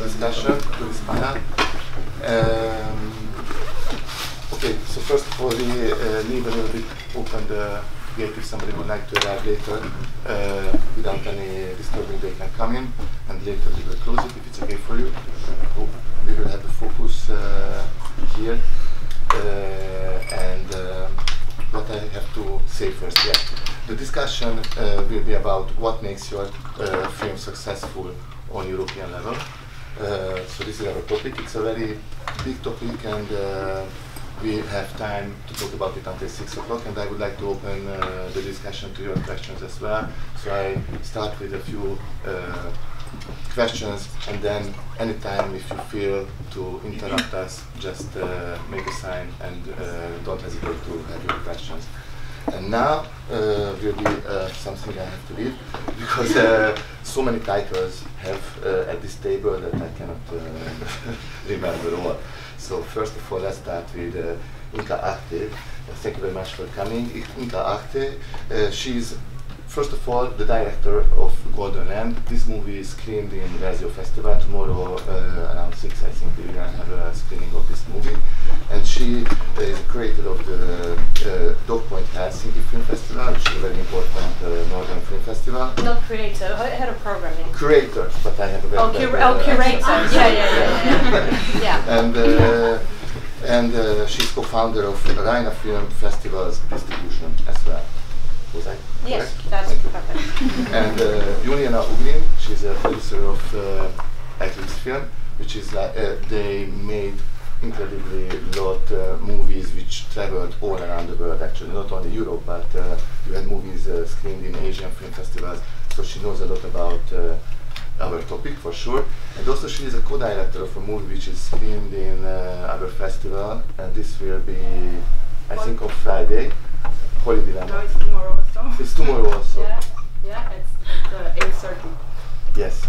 discussion, to this panel. Okay, so first of all, we leave a little bit open the gate if somebody would like to arrive later. Without any disturbing, they can come in, and later we will close it if it's okay for you. We will have the focus here. And what I have to say first, yeah. The discussion will be about what makes your film successful on European level. So this is our topic. It's a very big topic, and we have time to talk about it until 6 o'clock, and I would like to open the discussion to your questions as well. So I start with a few questions, and then anytime if you feel to interrupt us, just make a sign and don't hesitate to have your questions. And now will be something I have to read, because so many titles have at this table that I cannot remember all. So first of all, let's start with Inka Achté. Thank you very much for coming. Inka Achté, she's first of all the director of Golden Land. This movie is screened in Verzió Festival tomorrow around 6. I think we will have a screening of this movie. And she is a creator of the DocPoint Helsinki Film Festival, which is a very important northern film festival. Not creator, head of programming. Curator, but I have a very curator. Yeah. And she's co-founder of Raina Film Festivals Distribution as well. Was I? Yes, correct? that's perfect. And Juliana Ugrin, she's a producer of Eclipse Film, which is like they made incredibly lot movies which traveled all around the world, actually, not only Europe, but you had movies screened in Asian film festivals, so she knows a lot about our topic for sure. And also she is a co-director of a movie which is screened in our festival, and this will be, I think, on Friday. Holy Dilemma. No, it's tomorrow also. It's tomorrow also. Yeah, it's at 8:30. Yes,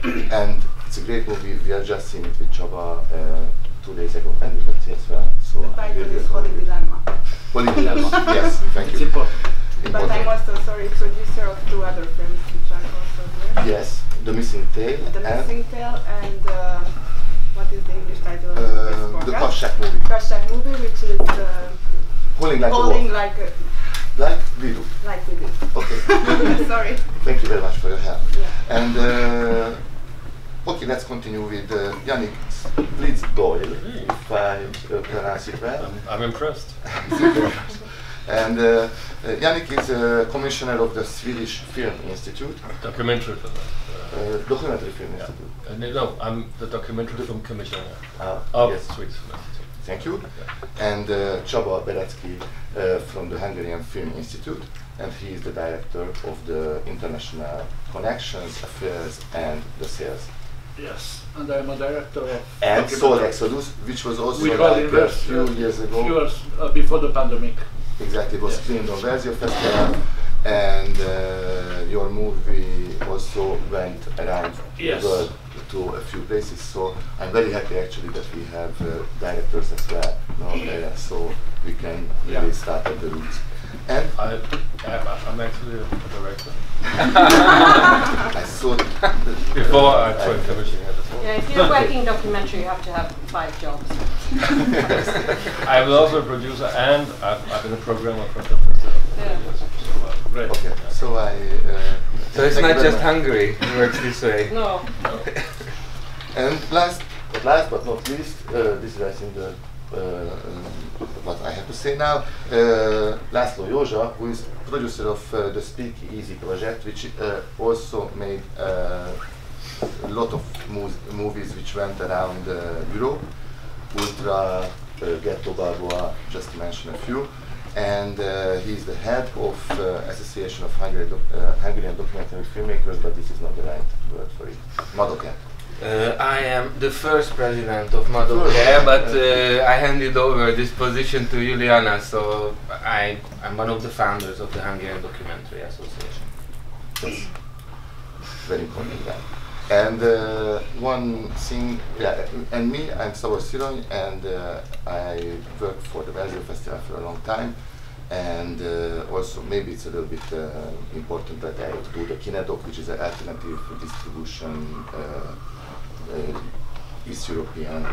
and it's a great movie. We have just seen it with Csaba 2 days ago, and we got it as well. So The title is Holy Dilemma. Holy Dilemma. Yes, thank you. It's important. But I'm also, producer of 2 other films which are also here. Yes, The Missing Tale. The Missing Tale and what is the English title? The Kasság movie. Kasság movie, which is Holding like holding a wolf. Like we do. Like we do. Okay. Sorry. Thank you very much for your help. Yeah. And okay, let's continue with Yannick Doyle, if I pronounce it well. I'm impressed. And Yannick is a commissioner of the Swedish Film Institute. Documentary film. Documentary Film Institute. No, I'm the documentary film commissioner of Swedish Film Institute. Thank you. And Csaba Bereczki from the Hungarian Film Institute, and he is the director of the International Connections, Affairs and the Sales. Yes, and I'm a director of... And Soul Exodus, which was also like a few years ago. Few years before the pandemic. Exactly, it was screened on Verzió Festival, and your movie also went around the world to a few places, so I'm very happy actually that we have directors as well now, so we can really start at the roots. And I'm actually a director. I thought before I joined commissioning as well. Yeah, if you're working documentary, you have to have 5 jobs. I was also a producer, and I've been a programmer for the festival. Yeah. Great. Okay, so I... so it's not just Hungary, it works this way. No. And last but not least, this is I think what I have to say now, László Józsa, who is producer of the Speak Easy project, which also made a lot of movies which went around Europe, Ultra, Ghetto Balboa, just to mention a few. And he's the head of Association of Hungarian Documentary Filmmakers, but this is not the right word for it. Madoke. I am the first president of Madoke, but I handed over this position to Juliana, so I'm one of the founders of the Hungarian Documentary Association. That's very important. And one thing, and me, I'm Szabó Szirony, and I worked for the Verzió Festival for a long time, and also maybe it's a little bit important that I do the Kinedoc, which is an alternative distribution East European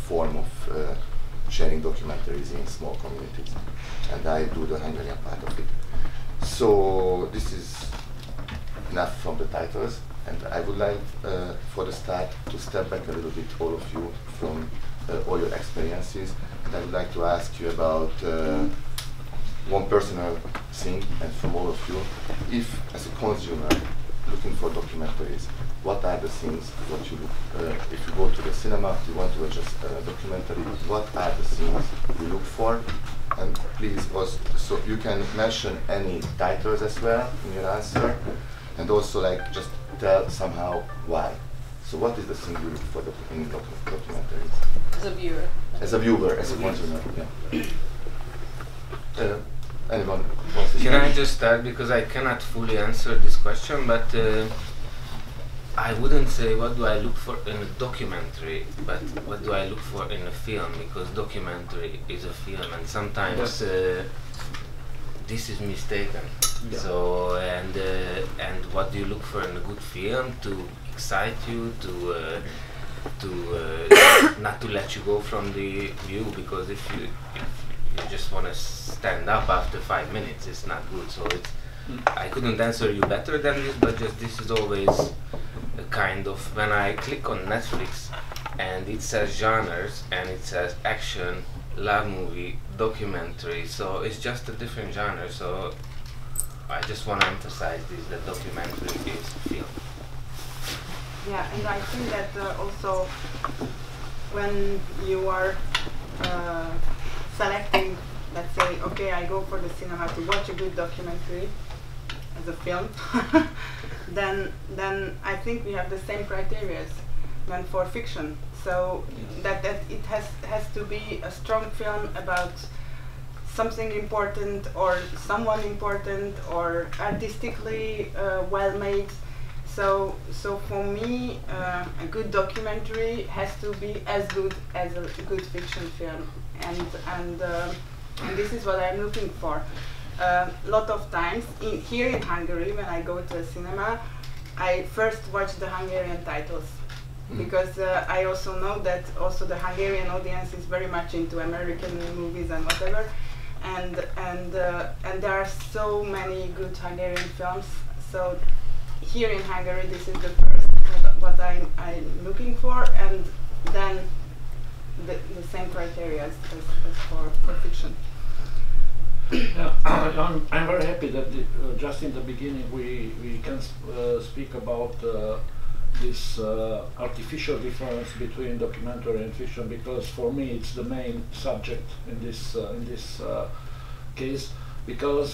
form of sharing documentaries in small communities, and I do the Hungarian part of it. So this is enough from the titles, and I would like for the start to step back a little bit, all of you, from all your experiences, and I would like to ask you about one personal thing, and from all of you, if as a consumer looking for documentaries, what are the things that you look, if you go to the cinema, you want to watch a documentary, what are the things you look for? And please also, so you can mention any titles as well in your answer, and also like just tell somehow why. So what is the thing you look for in documentaries? As a viewer. As a viewer, as a consumer, yeah. Anyone wants to Can I just start, because I cannot fully answer this question, but I wouldn't say what do I look for in a documentary, but what do I look for in a film, because documentary is a film, and sometimes this is mistaken. Yeah. So and what do you look for in a good film? To excite you, to not to let you go from the view, because if you just want to stand up after 5 minutes, it's not good. So it's I couldn't answer you better than this, but just this is always a kind of, when I click on Netflix and it says genres and it says action, love movie, documentary, so it's just a different genre. So I just want to emphasize this, that documentary is film. Yeah, and I think that also when you are selecting, let's say, okay, I go for the cinema to watch a good documentary as a film, then I think we have the same criteria than for fiction. So that it has to be a strong film about something important or someone important or artistically well made. So for me, a good documentary has to be as good as a good fiction film, and this is what I'm looking for. A lot of times here in Hungary, when I go to a cinema, I first watch the Hungarian titles, because I also know that also the Hungarian audience is very much into American movies and whatever, and there are so many good Hungarian films. So here in Hungary, this is the first what I'm looking for, and then the same criteria as for fiction. Yeah, I'm very happy that just in the beginning we can speak about this artificial difference between documentary and fiction, because for me it's the main subject in this case, because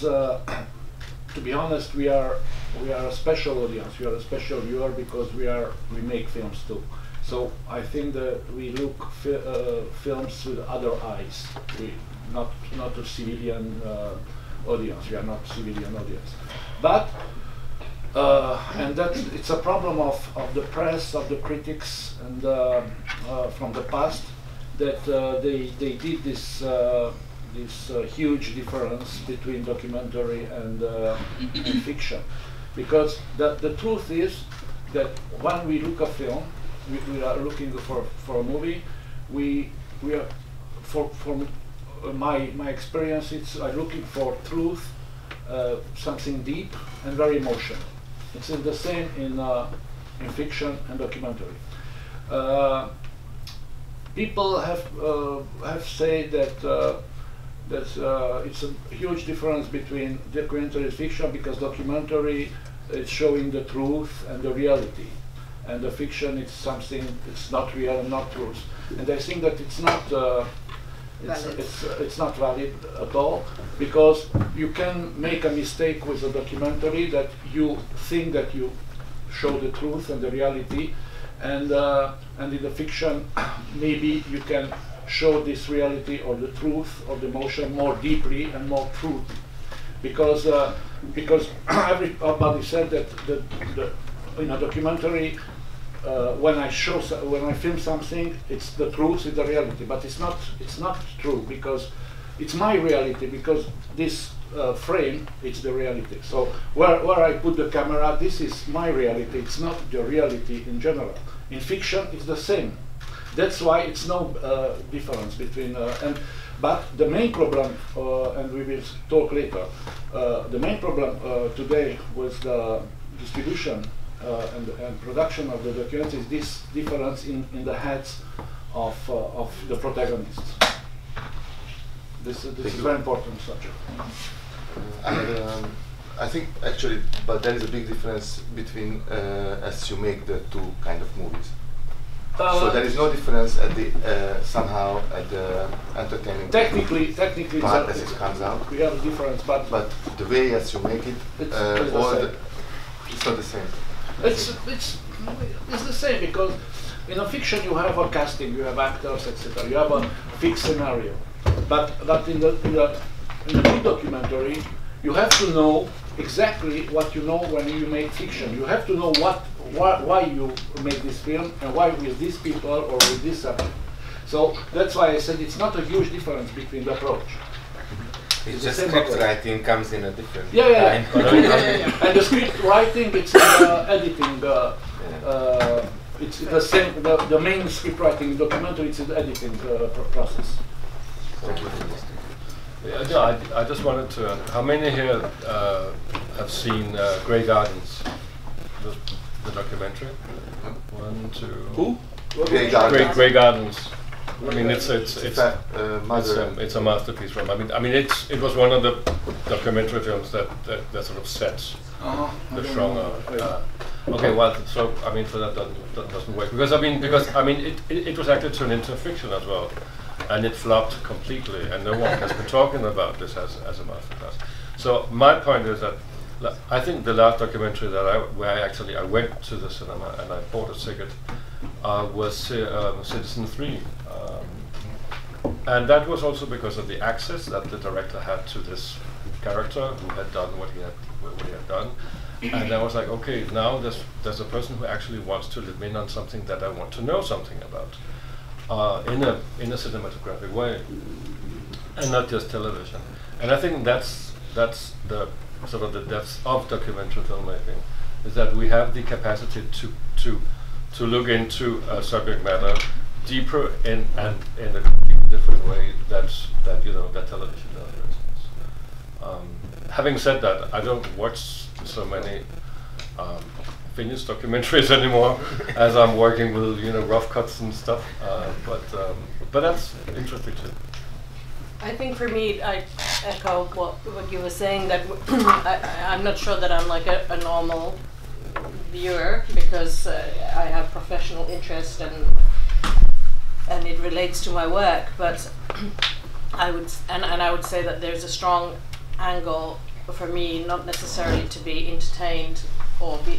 to be honest, we are a special audience, we are a special viewer, because we make films too. So I think that we look films with other eyes. Not a civilian audience. We are not civilian audience, but and it's a problem of the press, of the critics, and from the past, that they did this huge difference between documentary and fiction, because the truth is that when we look at film, we are looking for a movie. We are for my experience, I'm looking for truth, something deep and very emotional. It's the same in fiction and documentary. People have said that it's a huge difference between documentary and fiction, because documentary is showing the truth and the reality, and the fiction is something it's not real and not truth. And I think that it's not. It's not valid at all, because you can make a mistake with a documentary that you think that you show the truth and the reality, and in the fiction maybe you can show this reality or the truth or the emotion more deeply and more truth, because everybody said that in a documentary, when I film something, it's the truth, it's the reality, but it's not true, because it's my reality, because this frame, it's the reality. So where I put the camera, this is my reality, it's not the reality in general. In fiction, it's the same. That's why it's no difference between but the main problem, and we will talk later, the main problem today with the distribution and production of the documentary is this difference in the heads of the protagonists. This is a very important subject. I think actually, but there is a big difference between as you make the two kind of movies. So there is no difference at the somehow at the entertaining. Technically, part as it comes out. We have a difference, but the way as you make it, it's not the same. It's the same because in a fiction you have a casting, you have actors, etc. You have a fixed scenario, but in the big documentary you have to know exactly what you know when you make fiction. You have to know why you make this film and why with these people or with this subject. So that's why I said it's not a huge difference between the approach. It's just script writing comes in a different time. And the script writing, it's editing. It's the same. The main script writing documentary, it's the editing process. Thank you. Yeah, I just wanted to. How many here have seen Grey Gardens, the documentary? One, two. Who? Grey Gardens. Grey Gardens. I mean, it's a masterpiece from. I mean, it was one of the documentary films that sort of sets the genre. Okay, well, so I mean, so that doesn't work because it was actually turned into fiction as well, and it flopped completely, and no one has been talking about this as a masterclass. So my point is that I think the last documentary that where I went to the cinema and I bought a ticket was Citizen 3. And that was also because of the access that the director had to this character who had done what he had done. And I was like, okay, now there's a person who actually wants to live in on something that I want to know something about in a cinematographic way, and not just television. And I think that's the sort of the depth of documentary filmmaking, is that we have the capacity to look into a subject matter deeper in a completely different way that television does, for instance. Having said that, I don't watch so many Finnish documentaries anymore, as I'm working with rough cuts and stuff. But that's interesting too. I think for me, I echo what you were saying, that I'm not sure that I'm like a normal viewer, because I have professional interest and it relates to my work. But I would say that there's a strong angle for me, not necessarily to be entertained or be.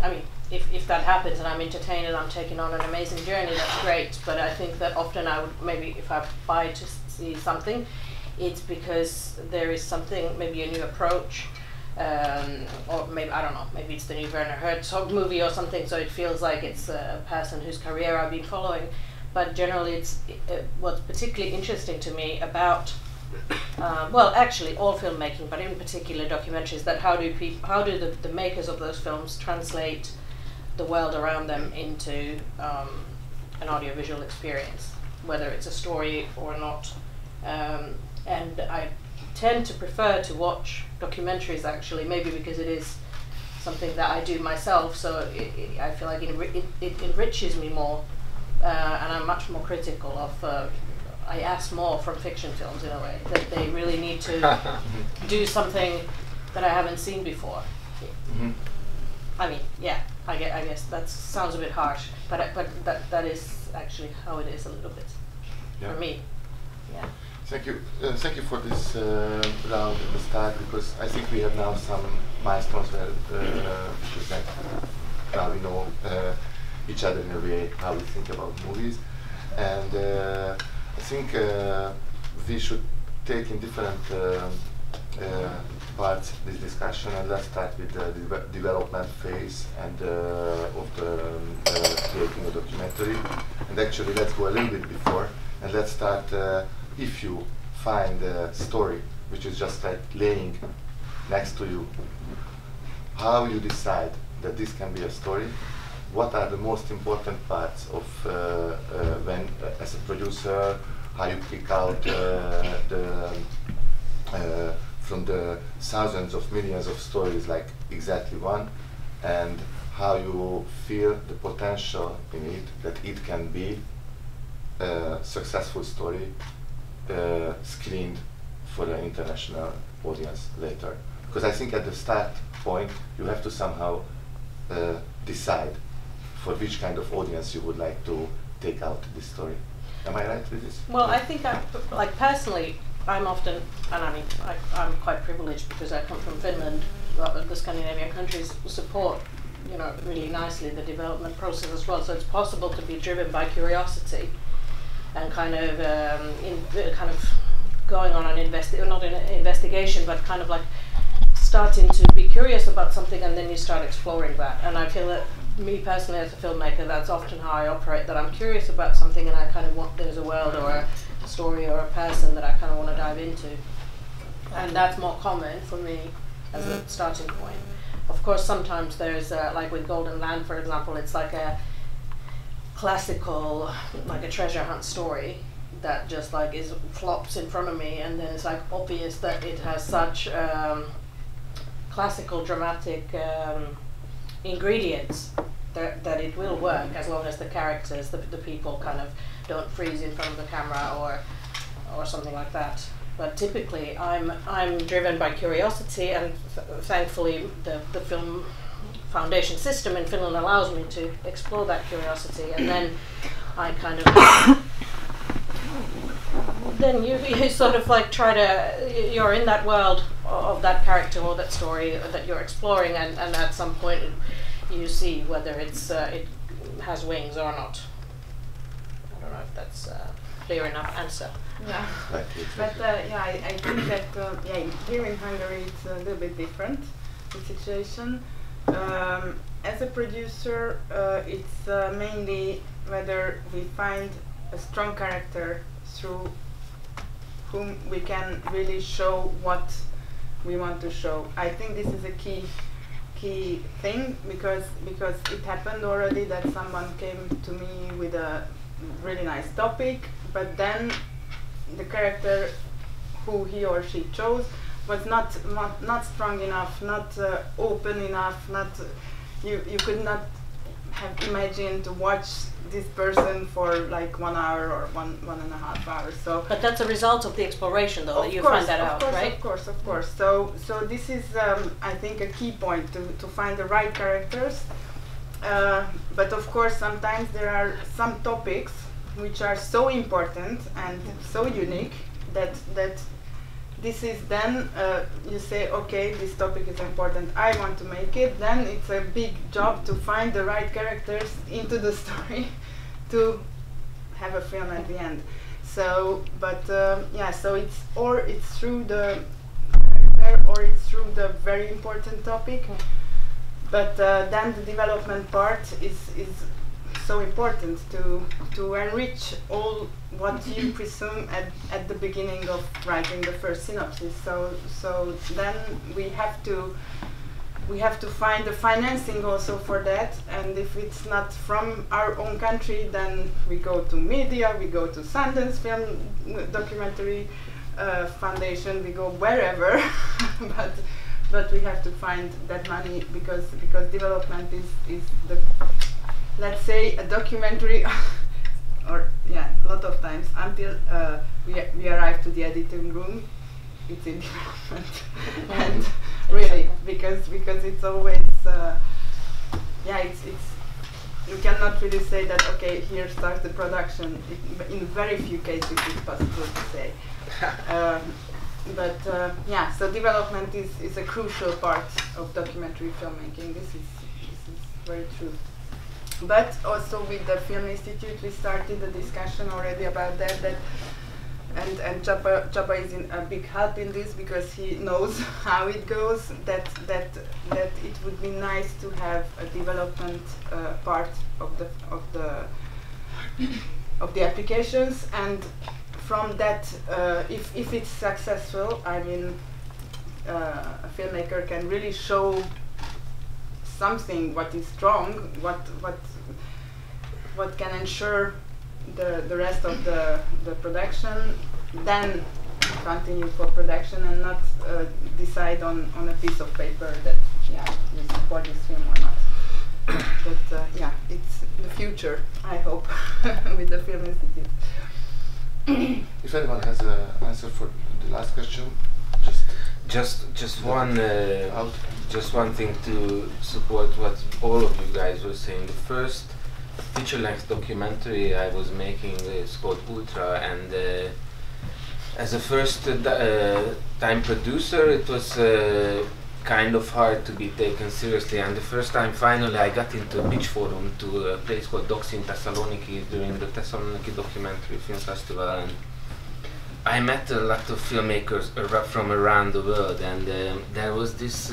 I mean, if that happens and I'm entertained and I'm taking on an amazing journey, that's great. But I think that often I would maybe, if I buy to see something, it's because there is something, maybe a new approach, or maybe, I don't know, maybe it's the new Werner Herzog movie or something, so it feels like it's a person whose career I've been following. But generally it's what's particularly interesting to me about well, actually all filmmaking, but in particular documentaries, that how do the makers of those films translate the world around them into an audiovisual experience, whether it's a story or not. And I tend to prefer to watch documentaries, actually, maybe because it is something that I do myself, so I feel like it enriches me more, and I'm much more critical of I ask more from fiction films, in a way, that they really need to do something that I haven't seen before. Mm-hmm. I mean, yeah, I guess that sounds a bit harsh, but that is actually how it is a little bit, for me. Yeah. Thank you for this round at the start, because I think we have now some milestones where now we know each other in a way, how we think about movies, and I think we should take in different parts this discussion, and let's start with the development phase and of the creating a documentary. And actually, let's go a little bit before, and let's start. If you find a story which is just like laying next to you, how you decide that this can be a story? What are the most important parts of as a producer, how you pick out from the thousands of millions of stories like exactly one, and how you feel the potential in it, that it can be a successful story screened for an international audience later. Because I think at the start point you have to somehow decide for which kind of audience you would like to take out this story. Am I right with this? Well, I think like personally, I'm often, and I mean, I'm quite privileged because I come from Finland. The Scandinavian countries support, you know, really nicely the development process as well. So it's possible to be driven by curiosity and kind of going on an not an investigation, but kind of like starting to be curious about something, and then you start exploring that. And I feel that me personally as a filmmaker, that's often how I operate, that I'm curious about something and I kind of want, there's a world or a story or a person that I kind of want to dive into. And that's more common for me as a starting point. Of course, sometimes there's, like with Golden Land, for example, it's like a classical, like a treasure hunt story that just like flops in front of me, and then it's like obvious that it has such classical dramatic ingredients that it will work as long as the characters, the people kind of don't freeze in front of the camera or something like that. But typically I'm driven by curiosity, and thankfully the film foundation system in Finland allows me to explore that curiosity, and then I kind of then you sort of like try to, you're in that world of that character or that story that you're exploring, and at some point you see whether it's it has wings or not. I don't know if that's a clear enough answer. Yeah, but yeah, I think that yeah, here in Hungary it's a little bit different, the situation. As a producer, it's mainly whether we find a strong character through whom we can really show what we want to show. I think this is a key thing, because it happened already that someone came to me with a really nice topic, but then the character who he or she chose was not strong enough, not open enough, not you could not have imagined to watch this person for like 1 hour or one and a half hours. So, but that's a result of the exploration, though, that you find that out, right? Of course. So this is I think a key point to find the right characters. But of course, sometimes there are some topics which are so important and so unique that this is then you say, okay, this topic is important, I want to make it. Then it's a big job to find the right characters into the story to have a film at the end. So, but yeah, so it's through the character or it's through the very important topic. But then the development part is so important to enrich all what you presume at the beginning of writing the first synopsis. So then we have to find the financing also for that, and if it's not from our own country, then we go to media, we go to Sundance Film Documentary Foundation, we go wherever, but we have to find that money, because development is the, let's say, a documentary or yeah, a lot of times until we arrive to the editing room, it's in development. And really, because it's always yeah, it's you cannot really say that, okay, here starts the production. In very few cases it's possible to say. But yeah, so development is a crucial part of documentary filmmaking. This is very true. But also with the Film Institute, we started a discussion already about that. And Csaba is a big help in this, because he knows how it goes. That it would be nice to have a development part of the applications, and from that, if it's successful, I mean, a filmmaker can really show something what is strong, what can ensure the rest of the production, then continue for production and not decide on a piece of paper that you support this film or not. But it's the future, I hope, with the Film Institute. If anyone has an answer for the last question, just one thing to support what all of you guys were saying. The first feature-length documentary I was making is called Ultra, and as a first-time producer, it was kind of hard to be taken seriously. And the first time, finally, I got into a pitch forum to a place called Docs in Thessaloniki during the Thessaloniki Documentary Film Festival, and I met a lot of filmmakers from around the world, and there was this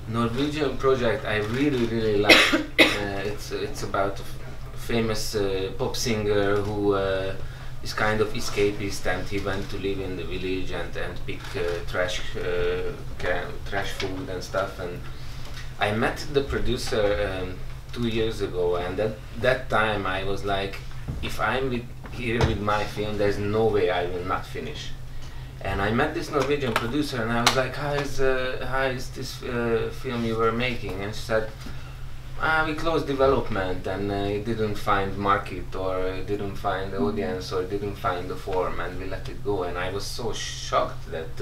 Norwegian project I really liked. It's about a famous pop singer who is kind of escapist, and he went to live in the village and pick trash food and stuff. And I met the producer 2 years ago, and at that time I was like, if I'm here with my film, there's no way I will not finish. And I met this Norwegian producer, and I was like, how is this film you were making? And she said, we closed development, and it didn't find market, or didn't find the audience, or didn't find the form, and we let it go. And I was so shocked that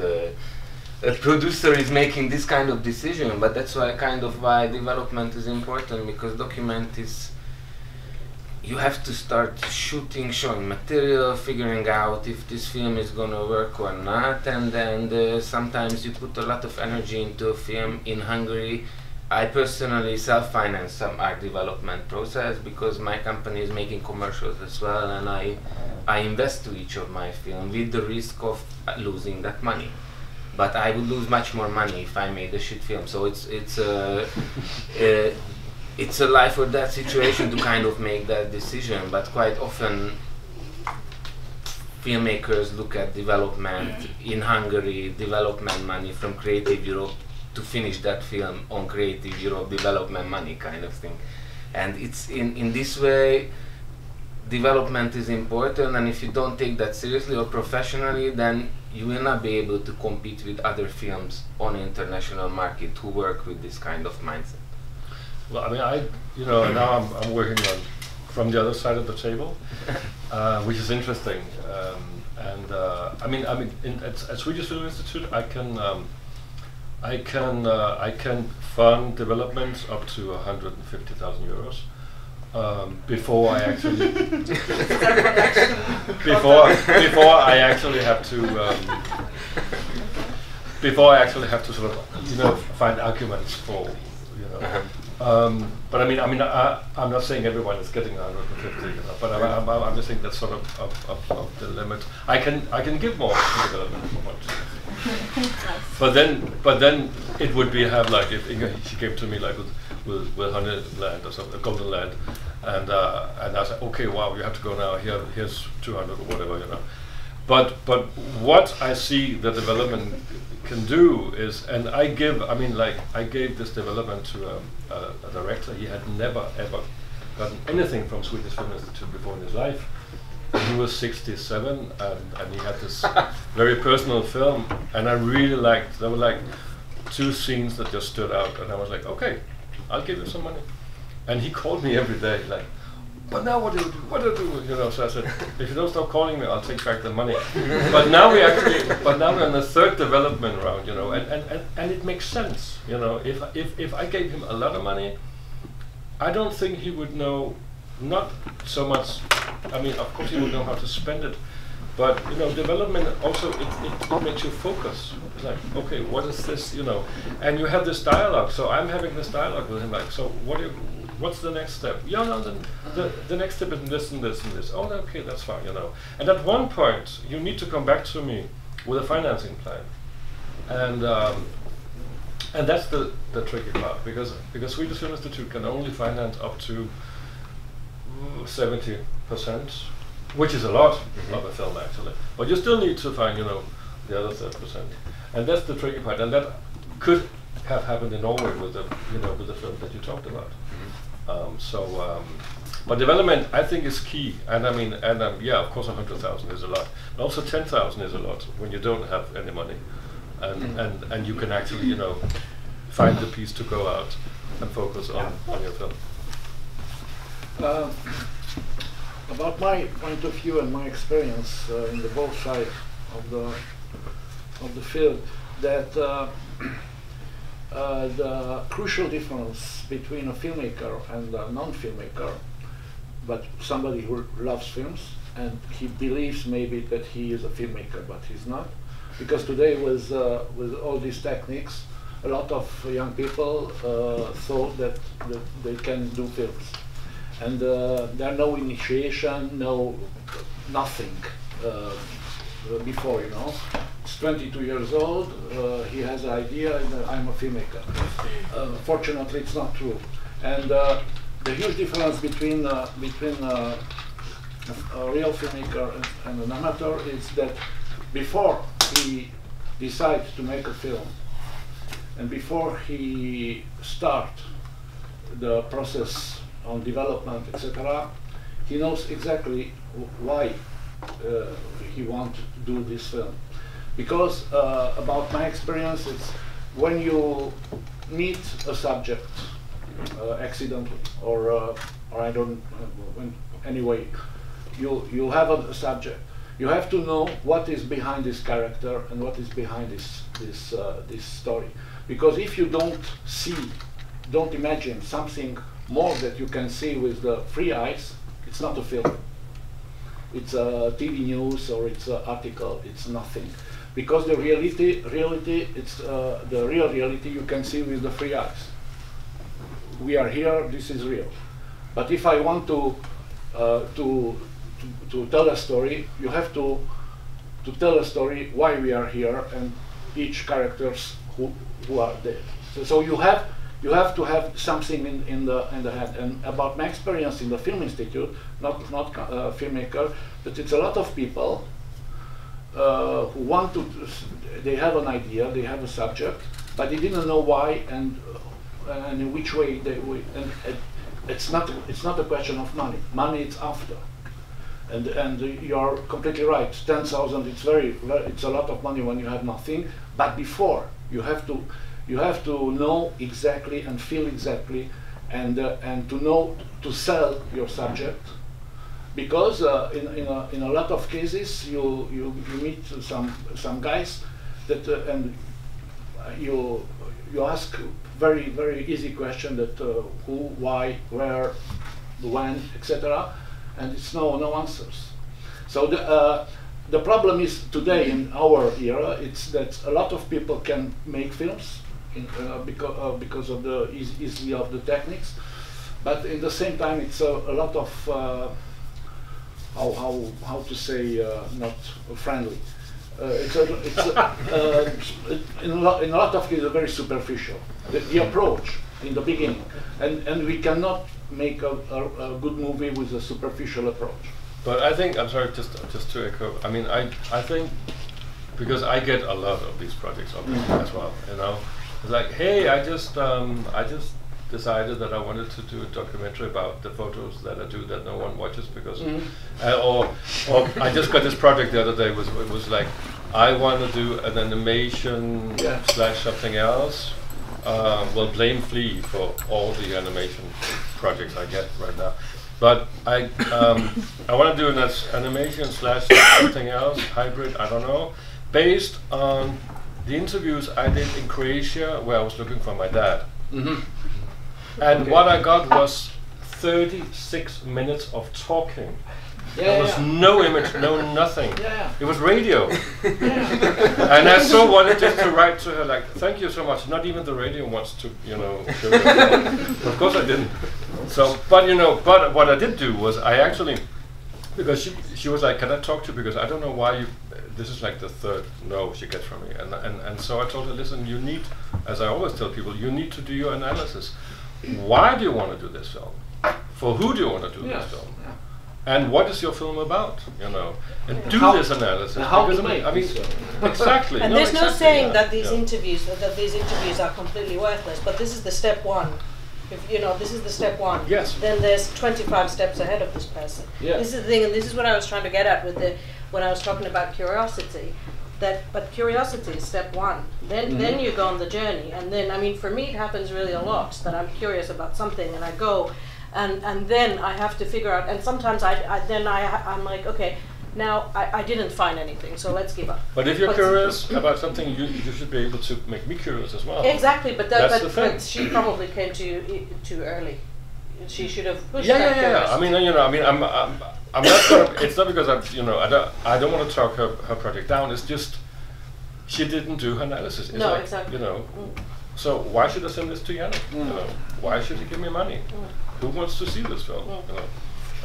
a producer is making this kind of decision. But that's why why development is important, because document is, you have to start shooting, showing material, figuring out if this film is gonna work or not, and then sometimes you put a lot of energy into a film. In Hungary, I personally self-finance some art development process because my company is making commercials as well, and I invest to each of my films with the risk of losing that money. But I would lose much more money if I made a shit film. So it's a life or death situation to kind of make that decision. But quite often filmmakers look at development in Hungary, development money from Creative Europe, to finish that film on Creative Europe development money kind of thing. And it's in this way, development is important, and if you don't take that seriously or professionally, then you will not be able to compete with other films on the international market who work with this kind of mindset. Well, I mean, now I'm working on from the other side of the table, which is interesting. At Swedish Film Institute, I can fund developments up to 150,000 euros before I actually before I actually have to sort of find arguments for but I'm not saying everyone is getting 150, but I'm just saying that's sort of the limit. I can give more to development if I want to. But then it would be like if Inka, she came to me like with honey land or something, golden land, and I said, okay, wow, you have to go now. Here's 200 or whatever, But what I see the development can do is, and I gave this development to a director. He had never ever gotten anything from Swedish Film Institute before in his life. He was 67, and he had this very personal film, and I really liked. There were like 2 scenes that just stood out, and I was like, okay, I'll give you some money. And he called me every day, like, but now what do you do? What do I do? So I said, if you don't stop calling me, I'll take back the money. But now we're on the 3rd development round, and it makes sense, If I gave him a lot of money, I don't think he would know, not so much. Of course he would know how to spend it, but development also it makes you focus. It's like, okay, what is this? And you have this dialogue. So I'm having this dialogue with him, like, so what's the next step? The next step is this and this and this. Oh, okay, that's fine, And at one point, you need to come back to me with a financing plan, and that's the tricky part, because Swedish Film Institute can only finance up to 70%, which is a lot of a film actually. But you still need to find, the other 30%, and that's the tricky part. And that could have happened in Norway with the film that you talked about. But development, I think, is key. And I mean, yeah, of course, 100,000 is a lot. But also 10,000 is a lot when you don't have any money, and you can actually, you know, find the piece to go out and focus on your film. About my point of view and my experience in the both sides of the field, that the crucial difference between a filmmaker and a non-filmmaker, but somebody who loves films and he believes maybe that he is a filmmaker, but he's not, because today with all these techniques, a lot of young people thought that they can do films, and there are no initiation, nothing before, you know. He's 22 years old, he has an idea, and I'm a filmmaker. Fortunately, it's not true. And the huge difference between a real filmmaker and an amateur is that before he decides to make a film, and before he starts the process on development, etc., he knows exactly why he wants to do this film. Because about my experience, it's when you meet a subject accidentally, or I don't, anyway, you have a subject. You have to know what is behind this character and what is behind this story. Because if you don't imagine something more that you can see with the free eyes, it's not a film. It's a TV news or it's an article. It's nothing. Because the reality, it's the real reality you can see with the free eyes. We are here. This is real. But if I want to tell a story, you have to tell a story why we are here and each characters who are there. So you have to have something in the head. And about my experience in the Film Institute, not filmmaker, but it's a lot of people who want to. They have an idea, they have a subject, but they didn't know why and in which way they would. And it's not a question of money. Money it's after. And you're completely right. 10,000. It's a lot of money when you have nothing. But before you have to know exactly and feel exactly, and to know to sell your subject, because in a lot of cases you meet some guys that and you ask very easy question that who, why, where, when, etc. And it's no answers. So the problem is today in our era, it's that a lot of people can make films because of the easy of the techniques, but in the same time it's a lot of how to say not friendly. In a lot of cases very superficial. The approach in the beginning, and we cannot make a good movie with a superficial approach. But I think, I'm sorry, just to echo, I mean, I think, because I get a lot of these projects obviously as well, you know. It's like, hey, I just decided that I wanted to do a documentary about the photos that I do that no one watches because, or I just got this project the other day, it was like, I want to do an animation / something else. Well, blame Flea for all the animation projects I get right now. But I want to do an animation / something else, hybrid, I don't know, based on the interviews I did in Croatia where I was looking for my dad. And what I got was 36 minutes of talking. There was no image, no nothing. It was radio. And I so wanted just to write to her like, thank you so much. Not even the radio wants to, you know, show Of course I didn't. So, but you know, but what I did do was I actually, because she was like, can I talk to you? Because I don't know why you, this is like the third no she gets from me. And so I told her, listen, you need, as I always tell people, you need to do your analysis. Why do you want to do this film? For who do you want to do this film? And what is your film about? You know, and do this analysis. How to make? I mean, exactly. And there's no saying that these interviews are completely worthless. But this is the step one If you know this is the step one, Yes. then there's 25 steps ahead of this person. Yeah. This is the thing, and this is what I was trying to get at with when I was talking about curiosity. But curiosity is step one. Then you go on the journey, and then I mean for me it happens really a lot that I'm curious about something and I go, and then I have to figure out. And sometimes I'm like, okay, now I didn't find anything, so let's give up. But if you're curious about something, you should be able to make me curious as well. Exactly, but That's the thing. but she probably came to you too early. She should have pushed Yeah, that yeah, yeah. curiosity. I mean, I'm not gonna, it's not because I don't want to talk her project down. It's just she didn't do her analysis. It's No, like, exactly. So why should I send this to Yannick? Why should he give me money? Who wants to see this film?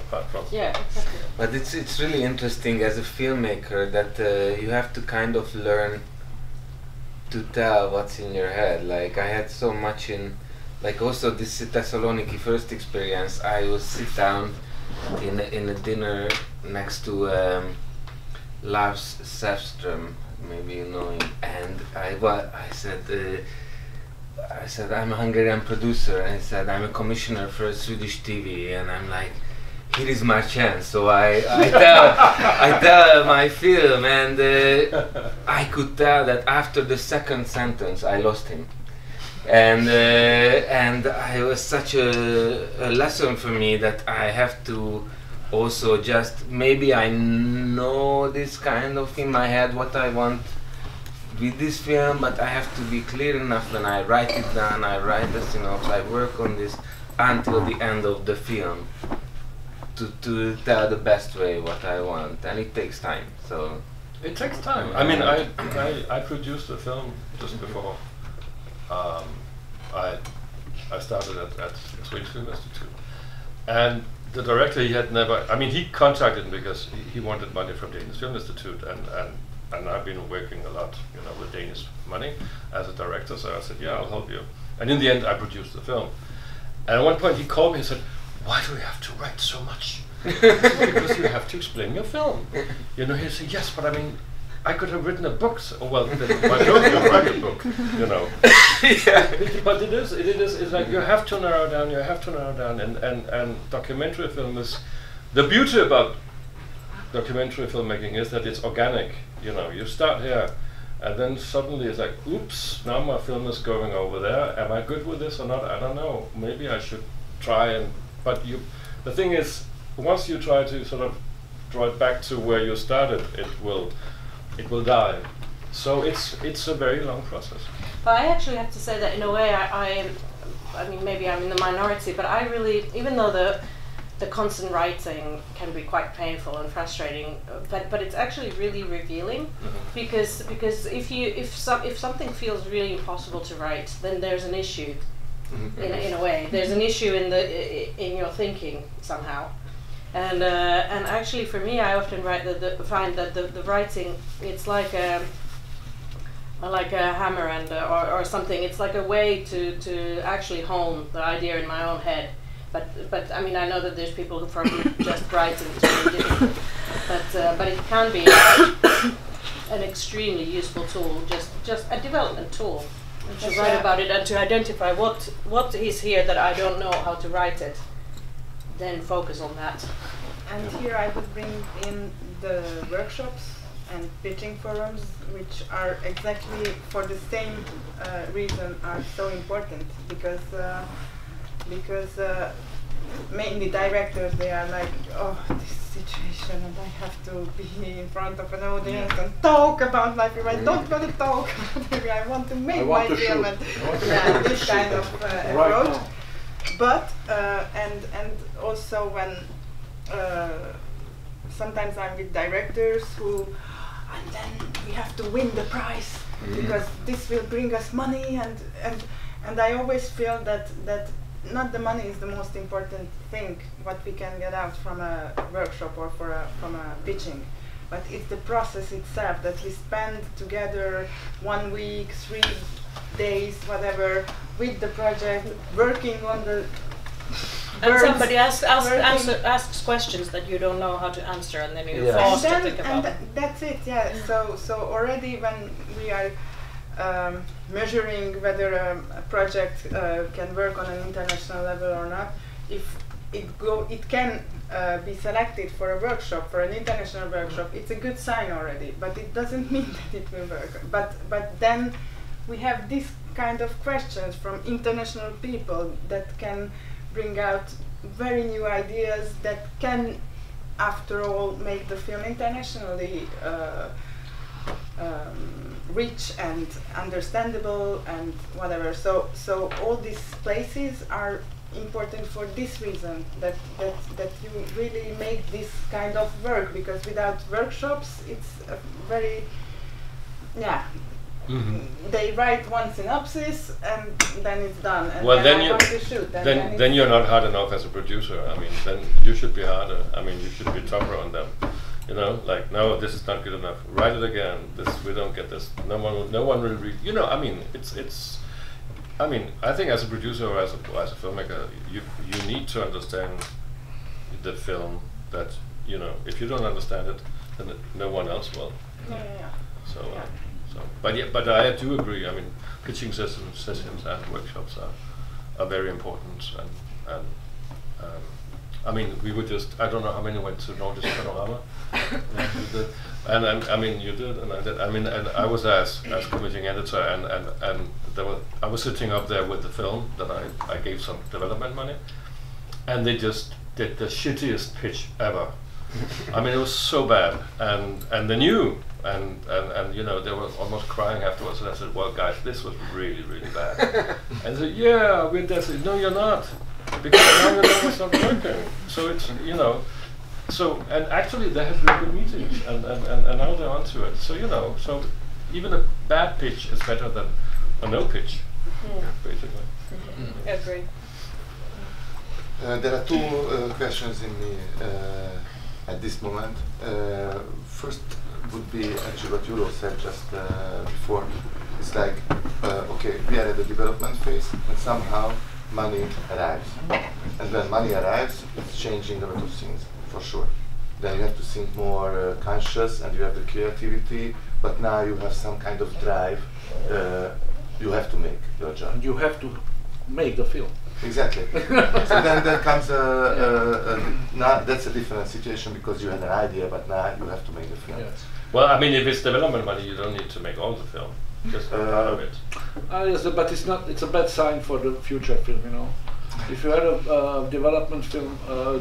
Apart from. Yeah, exactly. But it's really interesting as a filmmaker that you have to kind of learn to tell what's in your head. Like I had so much in, like also this Thessaloniki first experience. I would sit down in a dinner next to Lars Säfström, maybe you know him, and I said I'm a Hungarian producer, and he said I'm a commissioner for a Swedish TV, and I'm like, here is my chance. So I tell my film, and I could tell that after the second sentence I lost him, and it was such a lesson for me that I have to also just, maybe I know this kind of in my head what I want with this film, but I have to be clear enough when I write it down. I write the synopsis, I work on this until the end of the film to tell the best way what I want, and it takes time. So it takes time. I mean, I produced a film just before I started at Swedish Film Institute, and the director, he had never, I mean, he contacted me because he wanted money from Danish Film Institute, and I've been working a lot, with Danish money as a director, so I said, yeah, I'll help you. And in the end, I produced the film. And at one point, he called me and said, why do we have to write so much? I said, because you have to explain your film. He said, yes, but I mean, I could have written a book. Well, why don't you write a book? Yeah. But it's like you have to narrow down, and documentary film is, the beauty about documentary filmmaking is that it's organic. You start here, and then suddenly it's like, oops, now my film is going over there. Am I good with this or not? I don't know. Maybe I should try but the thing is, once you try to sort of draw it back to where you started, it will die. So it's a very long process. But I actually have to say that in a way, I mean, maybe I'm in the minority, but I really, even though the constant writing can be quite painful and frustrating, but it's actually really revealing, because if something feels really impossible to write, then there's an issue. In a way, there's an issue in your thinking somehow, and actually for me, I often find that the writing, it's like a hammer or something. It's like a way to actually hone the idea in my own head. But I mean, I know that there's people who probably just write and it's really difficult. But it can be an extremely useful tool, just a development tool. To write about it and to identify what is here that I don't know how to write it, then focus on that. And here I would bring in the workshops and pitching forums, which are exactly for the same reason are so important, because mainly directors, they are like, oh, this situation, and I have to be in front of an audience and talk about my film. I don't want to talk. Maybe I want to make my film, and this kind of approach. But and also when sometimes I'm with directors who, and then we have to win the prize because this will bring us money, and I always feel that not the money is the most important thing what we can get out from a workshop or from a pitching, but it's the process itself that we spend together 1 week, 3 days, whatever, with the project, working on the and somebody asks questions that you don't know how to answer, and then you're forced to think about it. That's it, yeah. So already when we are measuring whether a project can work on an international level or not. If it can be selected for a workshop, for an international workshop, it's a good sign already, but it doesn't mean that it will work. But then we have this kind of questions from international people that can bring out very new ideas that can, after all, make the film internationally rich and understandable and whatever. So all these places are important for this reason, that you really make this kind of work, because without workshops it's a very, yeah, they write one synopsis and then it's done, and well, then I you want to shoot. then you're not hard enough as a producer. I mean, then you should be harder. I mean, you should be tougher on them. You know, like, no, this is not good enough. Write it again. We don't get this. No one will read. You know, I mean, it's. I mean, I think as a producer or as a filmmaker, you need to understand the film. That, you know, if you don't understand it, then no one else will. Yeah. But I do agree. I mean, pitching sessions and workshops are very important. And I mean, we would just, I don't know how many went to Nordisk Panorama. And I mean, you did, and I did. I mean, and I was as committing editor, and I was sitting up there with the film that I gave some development money, and they just did the shittiest pitch ever. I mean, it was so bad, and they knew, and you know, they were almost crying afterwards. And I said, "Well, guys, this was really, really bad." And they said, "Yeah, we're desperate." No, you're not, because now you know it's not working. So it's, you know. So, and actually they have really good meetings, and now they're onto it. So, you know, so even a bad pitch is better than a no pitch, basically. Agree. There are two questions in me at this moment. First would be actually what Euro said just before. It's like, okay, we are at the development phase, and somehow money arrives. And when money arrives, it's changing a lot of things. For sure. Then you have to think more conscious, and you have the creativity, but now you have some kind of drive. You have to make your job. And you have to make the film. Exactly. So then there comes now that's a different situation, because you had an idea, but now you have to make the film. Yes. Well, I mean, if it's development money, you don't need to make all the film, just part of it. Yes, but it's not. It's a bad sign for the future film, you know. If you had a development film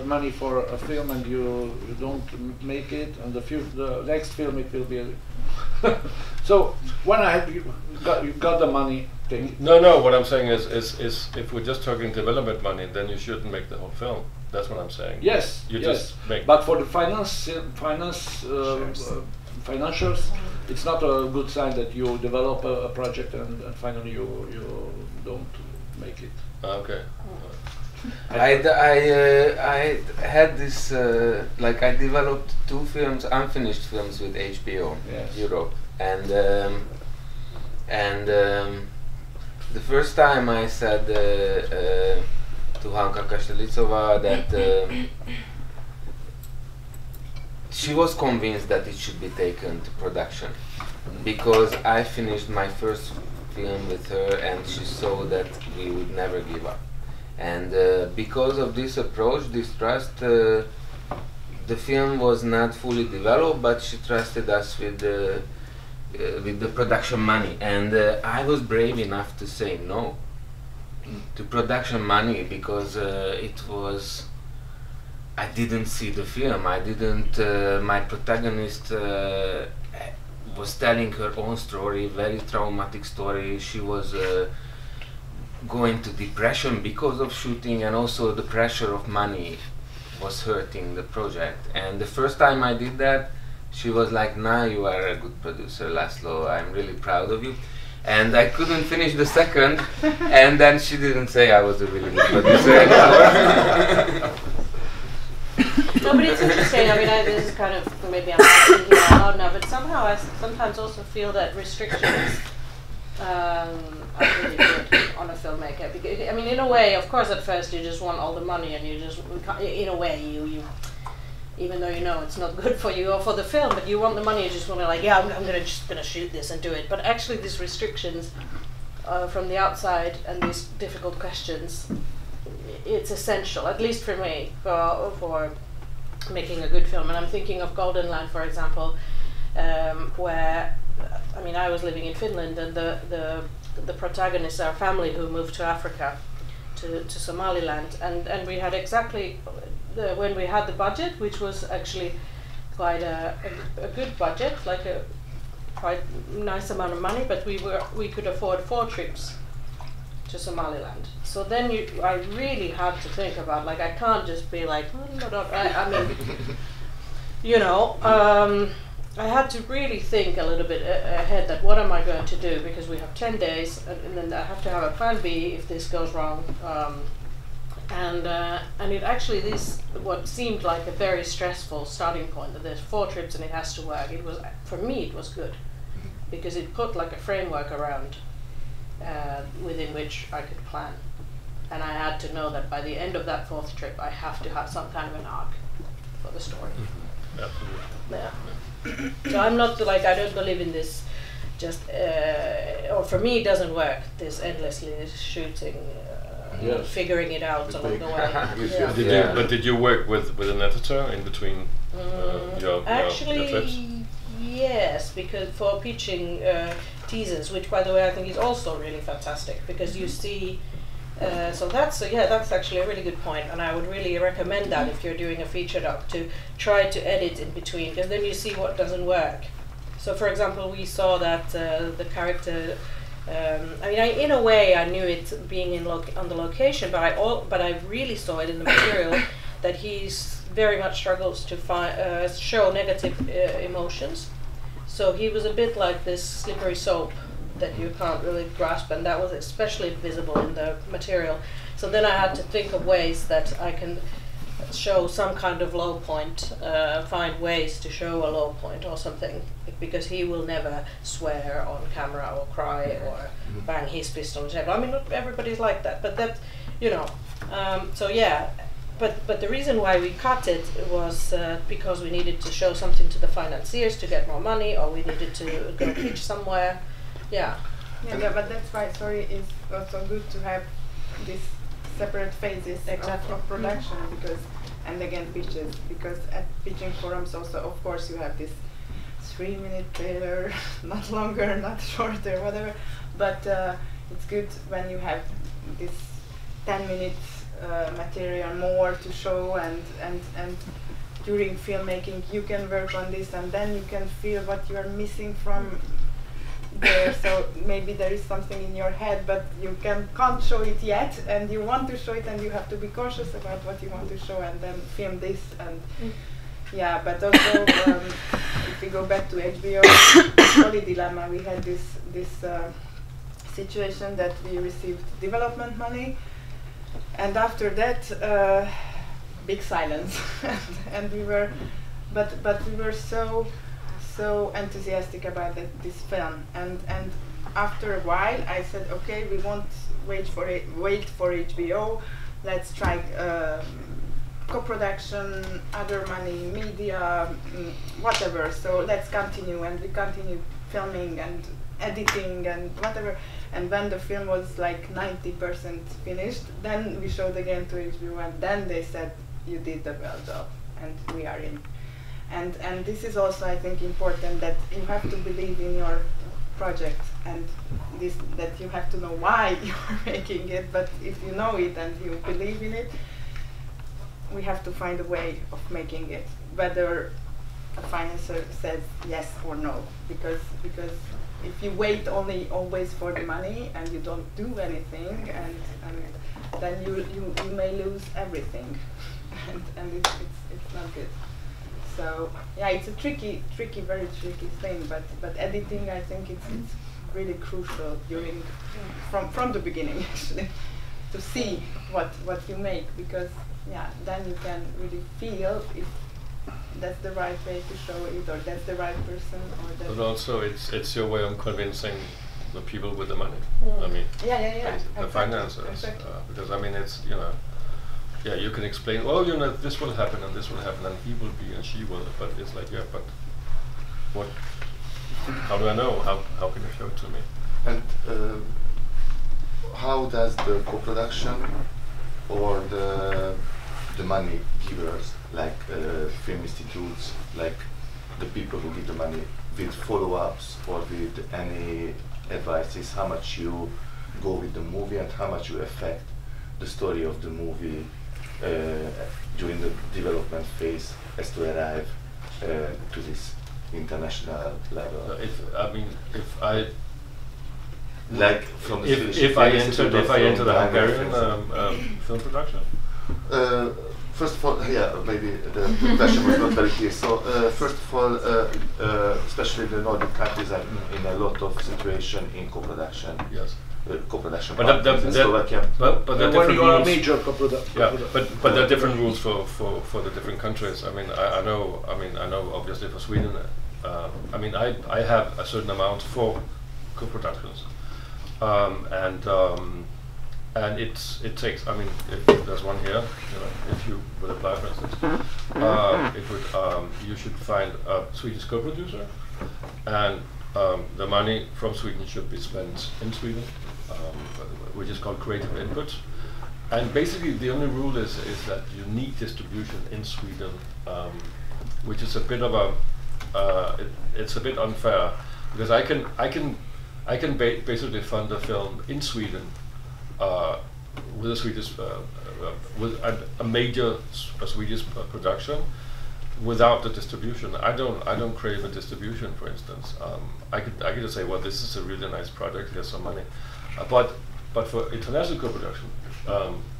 money for a film and you don't make it, and the next film it will be. So when you got the money, take it. No. What I'm saying is if we're just talking development money, then you shouldn't make the whole film. That's what I'm saying. Yes. Just make. But for the financials, it's not a good sign that you develop a project and finally you don't make it. Okay. I had this, like, I developed 2 films, unfinished films with HBO Europe, and the first time I said to Hanka Kastelicova that she was convinced that it should be taken to production, because I finished my first film with her and she saw that we would never give up. And because of this approach, this trust, the film was not fully developed, but she trusted us with the production money. And I was brave enough to say no to production money, because it was, I didn't see the film. I didn't, my protagonist was telling her own story, very traumatic story. She was going to depression because of shooting, and also the pressure of money was hurting the project. And the first time I did that, she was like, "Nah, you are a good producer, Laszlo. I'm really proud of you." And I couldn't finish the second, and then she didn't say I was a really good producer anymore. No, but it's interesting. I mean, this is kind of, maybe I'm not thinking out loud now, but somehow I sometimes also feel that restrictions are really good on a filmmaker. Because, I mean, in a way, of course, at first you just want all the money, and you just, in a way, even though you know it's not good for you or for the film, but you want the money, you just want to like, yeah, I'm just gonna shoot this and do it. But actually these restrictions from the outside and these difficult questions, it's essential, at least for me, for making a good film. And I'm thinking of Golden Land, for example, where, I mean, I was living in Finland, and the protagonists are a family who moved to Africa, to Somaliland, and we had exactly, when we had the budget, which was actually quite a good budget, like a quite nice amount of money, but we could afford 4 trips to Somaliland. So then I really had to think about, like, I can't just be like, I mean, you know, I had to really think a little bit ahead that what am I going to do, because we have 10 days and then I have to have a plan B if this goes wrong. And it actually, what seemed like a very stressful starting point, that there's 4 trips and it has to work, it was, for me it was good, because it put like a framework around within which I could plan. And I had to know that by the end of that 4th trip I have to have some kind of an arc for the story. Absolutely. Yeah. So I'm not like, I don't believe in this just, or for me it doesn't work, this endlessly shooting, figuring it out along the way. But did you work with an editor in between your trips? Yes, because for pitching teasers, which by the way I think is also really fantastic, because you see, so that's actually a really good point, and I would really recommend that if you're doing a feature doc, to try to edit in between, because then you see what doesn't work. So for example, we saw that the character, I mean, in a way I knew it being on the location, but I really saw it in the material that he's very much struggles to show negative emotions. So he was a bit like this slippery soap that you can't really grasp, and that was especially visible in the material. So then I had to think of ways that I can show some kind of low point, find ways to show a low point or something, because he will never swear on camera or cry or bang his fist on the table. I mean, not everybody's like that, but that, you know, so yeah. But the reason why we cut it was because we needed to show something to the financiers to get more money, or we needed to go pitch somewhere. Yeah. Yeah, but that's why story is also good to have these separate phases of production, because, and again pitches, because at pitching forums also, of course, you have this 3-minute trailer, not longer, not shorter, whatever. But it's good when you have this 10 minutes material more to show, and during filmmaking you can work on this, and then you can feel what you are missing from there. So maybe there is something in your head, but you can't show it yet, and you want to show it, and you have to be cautious about what you want to show, and then film this. And yeah, but also if we go back to HBO, Holy Dilemma, we had this situation that we received development money, and after that big silence. And we were, but we were so enthusiastic about this film, and after a while I said, okay, we won't wait for HBO, let's try co-production, other money, media, whatever. So let's continue, and we continued filming and editing and whatever. And when the film was like 90% finished, then we showed again to HBO, and then they said, you did the well job, and we are in. And this is also, I think, important, that you have to believe in your project, and that you have to know why you are making it. But if you know it and you believe in it, we have to find a way of making it, whether a financer says yes or no, because if you wait always for the money and you don't do anything, and then you may lose everything, and it's not good. So yeah, it's a tricky, very tricky thing. But editing, I think it's really crucial from the beginning, actually, to see what you make, because yeah, then you can really feel if that's the right way to show it, or that's the right person, or that's. But also, it's your way of convincing the people with the money. I mean, yeah, the financiers, exactly. because I mean, it's yeah, you can explain, well, you know, this will happen and this will happen and he will be and she will, but it's like, yeah, but what, how do I know? How can you show it to me? And how does the co-production or the money givers, like film institutes, like the people who give the money, with follow-ups or with any advices, how much you go with the movie and how much you affect the story of the movie during the development phase as to arrive to this international level? If I like from the if I enter the Hungarian film production. First of all, yeah, maybe the question was not very clear. So first of all, especially the Nordic countries are in a lot of situation in co-production. Yes. Co-production. But there are different rules. Major co-production. Yeah, but there are different rules for the different countries. I know obviously for Sweden. I have a certain amount for co-productions, and it takes. I mean, if there's one here, you know, if you would apply, for instance, it would. You should find a Swedish co-producer, and the money from Sweden should be spent in Sweden, which is called creative input. And basically, the only rule is that you need distribution in Sweden, which is a bit of a. It's a bit unfair because I can basically fund a film in Sweden with a Swedish with a major Swedish production without the distribution. I don't crave a distribution, for instance. I could just say, well, this is a really nice project. Here's some money, but for international co-production,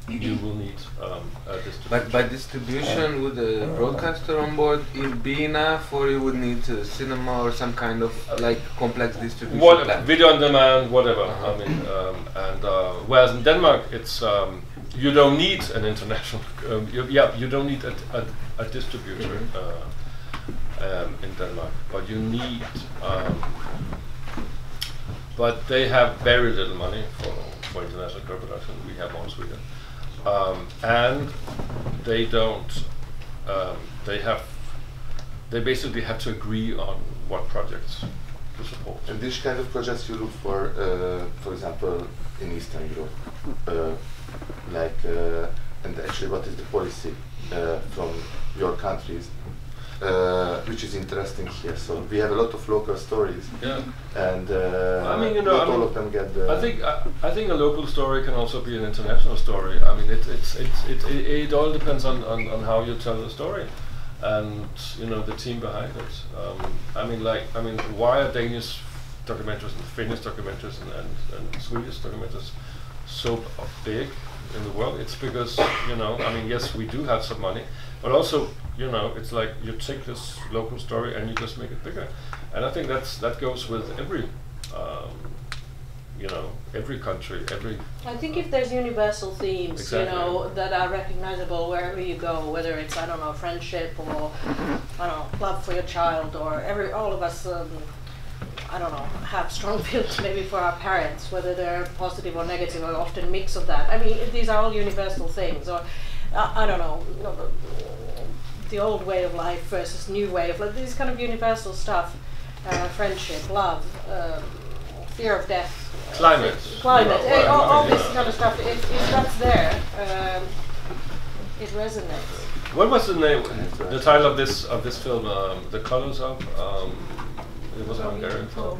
you will need a distribution. But by distribution, would a broadcaster on board be enough, or you would need a cinema or some kind of like complex distribution plan? Video on demand, whatever. I mean, whereas in Denmark, it's you don't need an international. You don't need a distributor in Denmark, but you need. But they have very little money for international co-production. We have more in Sweden. And they don't. They basically have to agree on what projects to support. And this kind of projects you look for example, in Eastern Europe, and actually, what is the policy from your countries, which is interesting here. So we have a lot of local stories, and not all of them get the. I think a local story can also be an international story. I mean, it all depends on how you tell the story, and you know the team behind it. Why are Danish documentaries and Finnish documentaries and Swedish documentaries so big in the world? It's because yes, we do have some money, but also it's like you take this local story and you just make it bigger, and I think that goes with every every country, every. I think if there's universal themes, Exactly. that are recognizable wherever you go, whether it's friendship or love for your child, or all of us. Have strong feelings maybe for our parents, whether they're positive or negative, or often mix of that. I mean, these are all universal things, or the old way of life versus new way of life. These kind of universal stuff, friendship, love, fear of death, climate, all this kind of stuff. If that's there, it resonates. What was the name? The title of this film? The Colors of. It was a Hungarian film.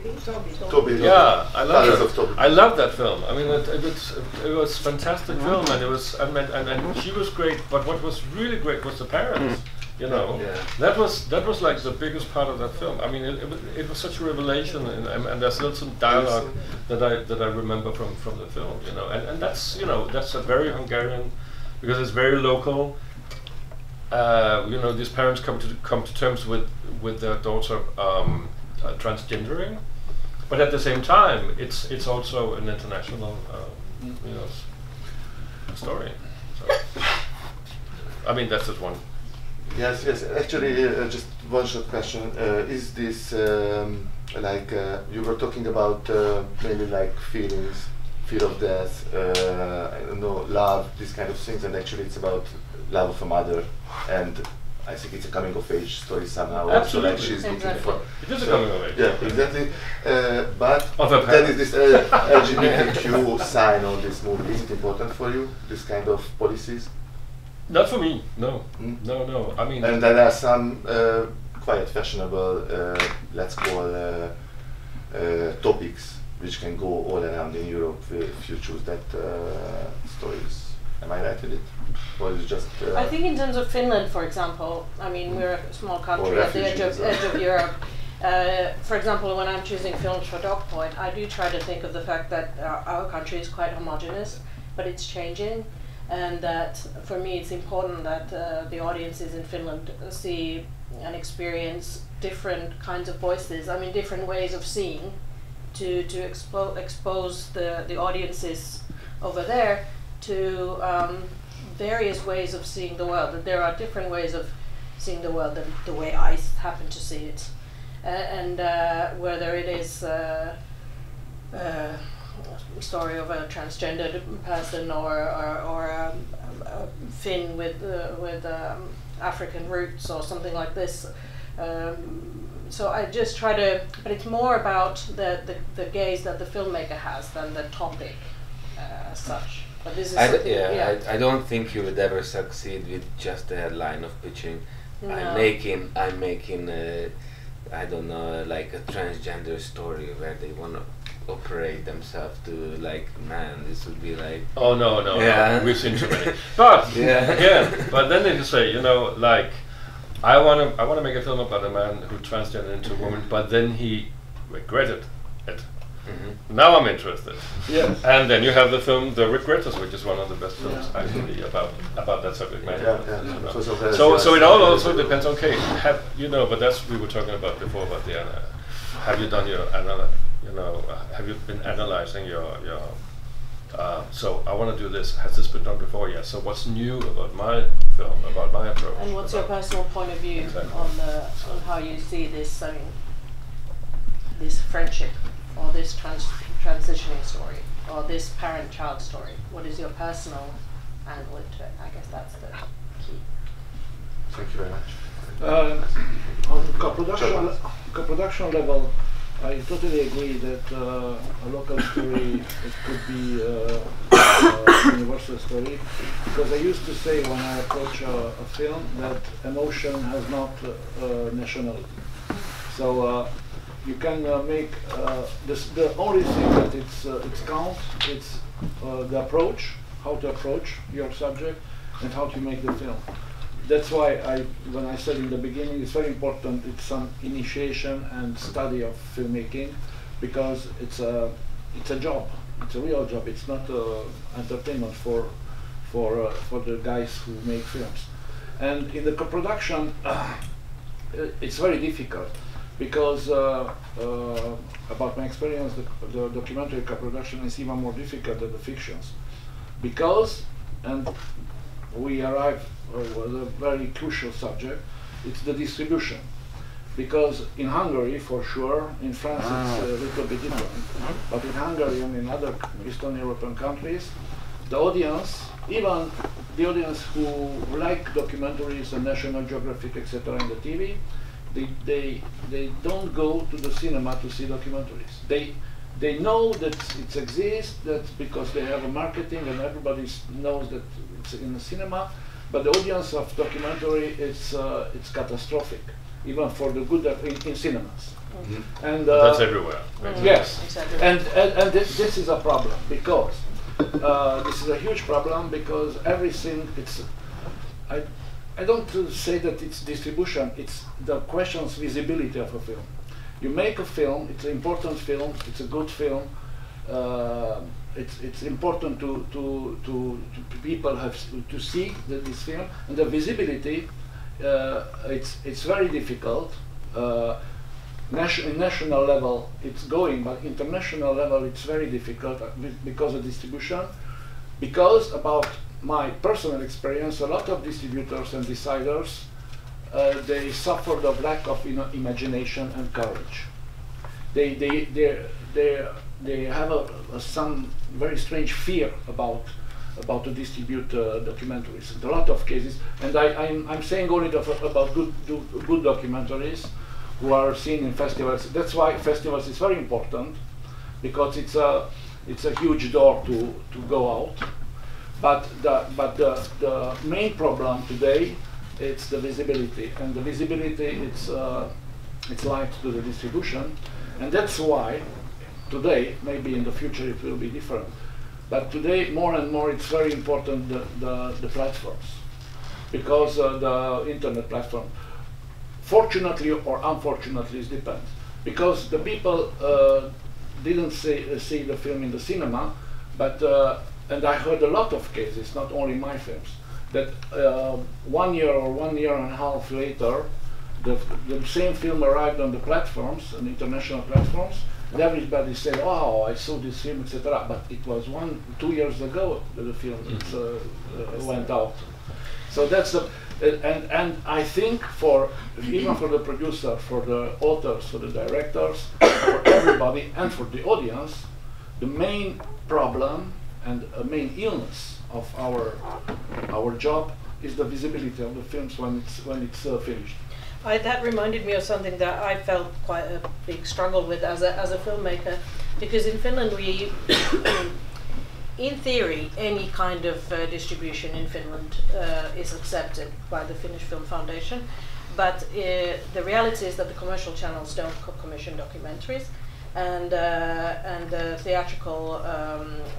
Toby. Yeah, I love Colors that. of Toby. I love that film. I mean, it was a fantastic film, and it was and she was great. But what was really great was the parents. That was like the biggest part of that film. I mean, it was such a revelation, and there's still some dialogue that I remember from the film. And that's a very Hungarian, because it's very local. These parents come to terms with their daughter transgendering, but at the same time, it's also an international story. So, I mean, that's just one. Yes. Actually, just one short question. Is this you were talking about mainly like feelings fear of death, I don't know, love, these kind of things, and actually it's about love of a mother, and I think it's a coming of age story somehow. Absolutely. Also, like she's looking for. It is a coming of age. Yeah, exactly. But Of a that is parent. this LGBTQ sign on this movie. Is it important for you? This kind of policies? Not for me. No. Mm. No. I mean. And there are some quite fashionable, let's call topics which can go all around in Europe if you choose that stories. Am I right with it? Or is it just? I think in terms of Finland, for example, I mean we're a small country Or at the edge refugees, of Europe. For example, when I'm choosing films for DocPoint, I do try to think of the fact that our country is quite homogenous, but it's changing, and that for me it's important that the audiences in Finland see and experience different kinds of voices. I mean, different ways of seeing, to expose the audiences over there to various ways of seeing the world. That there are different ways of seeing the world than the way I happen to see it, and whether it is a story of a transgendered person or a Finn with African roots or something like this. So I just try to, but it's more about the gaze that the filmmaker has than the topic as such. But this is I don't think you would ever succeed with just a headline of pitching. No. I'm making I don't know, like a transgender story where they want to operate themselves to, like, man, this would be like. Oh no, Yeah. we've seen too many. But Yeah. but then they just say, you know, like, I want to make a film about a man who transgendered into a woman, but then he regretted it. Mhm. Now I'm interested. Yes. And then you have the film The Regretters, which is one of the best films actually about that subject matter. Yeah. You know. So So it all also depends on Kate. But that's we were talking about before about the have you done your have you been analyzing your so I want to do this. Has this been done before? Yes. So what's new about my film, about my approach? And what's your personal point of view Exactly. on how you see this? I mean, this friendship, or this transitioning story, or this parent-child story. What is your personal angle into it? I guess that's the key. Thank you very much. On co-production level, I totally agree that a local story it could be a universal story, because I used to say when I approach a film that emotion has not nationality. So you can make the only thing that it's count. It's the approach, how to approach your subject, and how to make the film. That's why when I said in the beginning, it's very important. It's some initiation and study of filmmaking, because it's a job. It's a real job. It's not entertainment for the guys who make films. And in the co-production, it's very difficult, because about my experience, the documentary co-production is even more difficult than the fictions, because we arrive at a very crucial subject. It's the distribution, because in Hungary, for sure, in France it's a little bit different, but in Hungary and in other Eastern European countries, the audience, even the audience who like documentaries and National Geographic, etc., in the TV, they don't go to the cinema to see documentaries. They know that it exists, that's because they have a marketing and everybody knows that it's in the cinema, but the audience of documentary it's catastrophic, even for the good in cinemas. Mm-hmm. And that's everywhere. Yes, Exactly. and this is a problem, because this is a huge problem, because everything I don't say that it's distribution, it's the question's visibility of a film. You make a film, it's an important film, it's a good film, it's important to people have to see this film, and the visibility, it's very difficult. In national level it's going, but international level it's very difficult because of distribution. Because about my personal experience, a lot of distributors and deciders, they suffer the lack of imagination and courage. they have some very strange fear about to distribute documentaries. In a lot of cases, and I'm saying only about good documentaries who are seen in festivals. That's why festivals is very important, because it's a huge door to go out. But the main problem today, it's the visibility, and the visibility it's linked to the distribution, and that's why today, maybe in the future it will be different, but today more and more it's very important the platforms, because the internet platform, fortunately or unfortunately, it depends, because the people didn't see the film in the cinema, but and I heard a lot of cases, not only my films, that 1 year or 1 year and a half later, the same film arrived on the platforms, on international platforms, and everybody said, "Oh, I saw this film, etc." But it was 2 years ago that the film went out. So that's the and I think even for the producer, for the authors, for the directors, for everybody, and for the audience, the main problem and a main illness of our job is the visibility of the films when it's finished. That reminded me of something that I felt quite a big struggle with as a filmmaker, because in Finland we, in theory, any kind of distribution in Finland is accepted by the Finnish Film Foundation, but the reality is that the commercial channels don't commission documentaries, and theatrical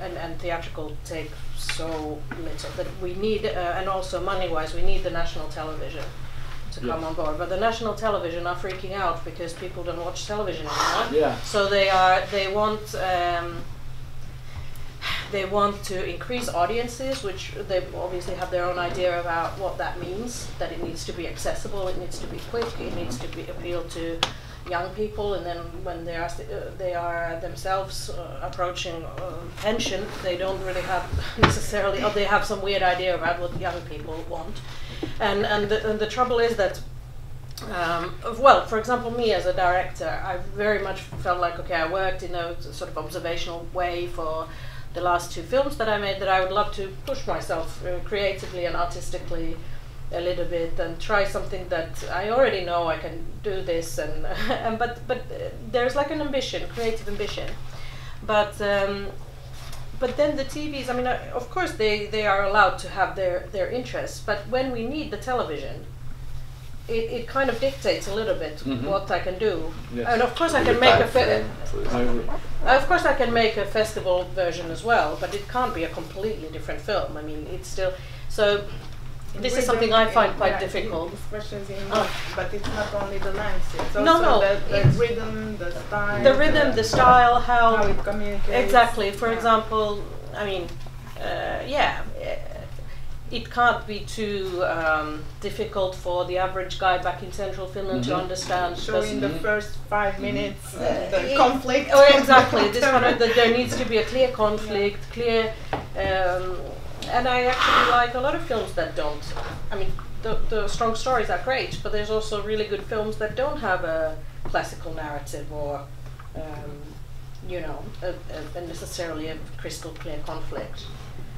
and theatrical take so little that we need, and also money-wise, we need the national television to come on board. But the national television are freaking out because people don't watch television anymore. Yeah. So they want to increase audiences, which they obviously have their own idea about what that means. That it needs to be accessible, it needs to be quick, it needs to be appeal to young people, and then when they are themselves approaching pension, they don't really have necessarily, or they have some weird idea about what young people want. And the trouble is that, well, for example, me as a director, I very much felt like, okay, I worked in a sort of observational way for the last 2 films that I made, that I would love to push myself creatively and artistically a little bit and try something that I already know I can do this, and but there's like an ambition, creative ambition, but then the TVs, I mean, of course they are allowed to have their interests, but when we need the television, it kind of dictates a little bit what I can do. Yes. And of course I can make I can make a festival version as well, but it can't be a completely different film. I mean, it's still so. This is something I find quite difficult. Expressions in but it's not only the length, it's also the rhythm, the style. The rhythm, the style, how it communicates. Exactly. For example, I mean, it can't be too difficult for the average guy back in central Finland to understand. Showing the first 5 minutes the conflict. Oh, exactly. This one, there needs to be a clear conflict, clear. And I actually like a lot of films that don't. I mean, the strong stories are great, but there's also really good films that don't have a classical narrative or, necessarily a crystal clear conflict.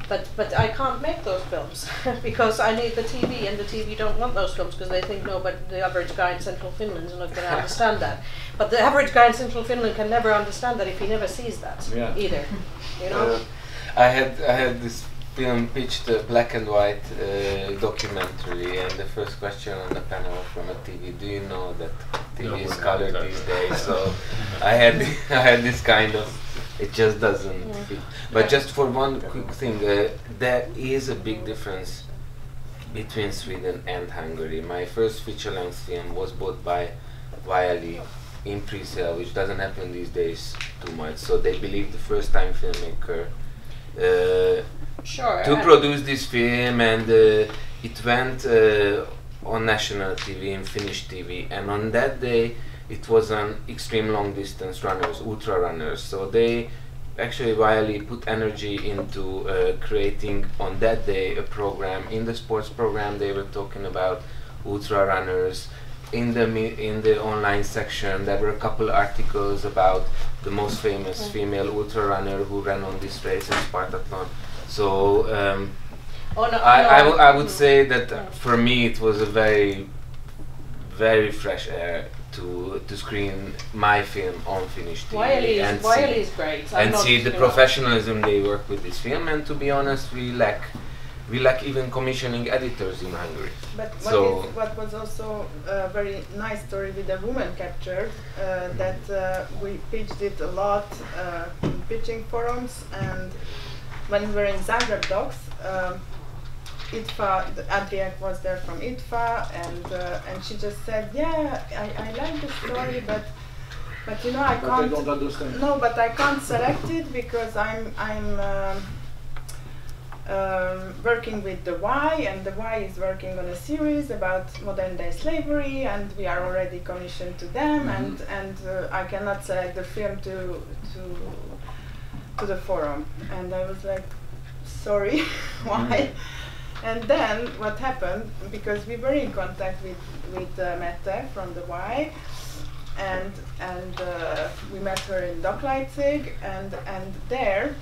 But I can't make those films because I need the TV, and the TV don't want those films because they think, no, but the average guy in central Finland is not going to understand that. But the average guy in central Finland can never understand that if he never sees that either. You know. I had this film pitched a black and white documentary, and the first question on the panel from a TV, do you know that TV is colored these days? So I had this kind of, it just doesn't fit. But just for one quick thing, there is a big difference between Sweden and Hungary. My first feature-length film was bought by Viali in pre-sale, which doesn't happen these days too much. So they believe the first-time filmmaker to produce this film, and it went on national TV, in Finnish TV, and on that day it was an extreme long distance runners, ultra runners. So they actually Viali put energy into creating on that day a program. In the sports program they were talking about ultra runners, in the online section there were a couple articles about the most famous female ultra runner who ran on this race in Spartathlon. So I would say that for me it was a very, very fresh air to screen my film on Finnish TV Wiley is great. And see the professionalism they work with this film. And to be honest, we lack even commissioning editors in Hungary. But so what was also a very nice story with the woman captured, that we pitched it a lot in pitching forums, and when we were in Zagreb Docs, ITFA, Adriak was there from ITFA, and she just said, yeah, I like the story, but you know I can't. They don't understand. No, but I can't select it because I'm working with the Y, and the Y is working on a series about modern day slavery, and we are already commissioned to them, and I cannot select the film to the forum. And I was like, sorry, why? And then what happened, because we were in contact with Mette from the Y, and we met her in Doc Leipzig, and there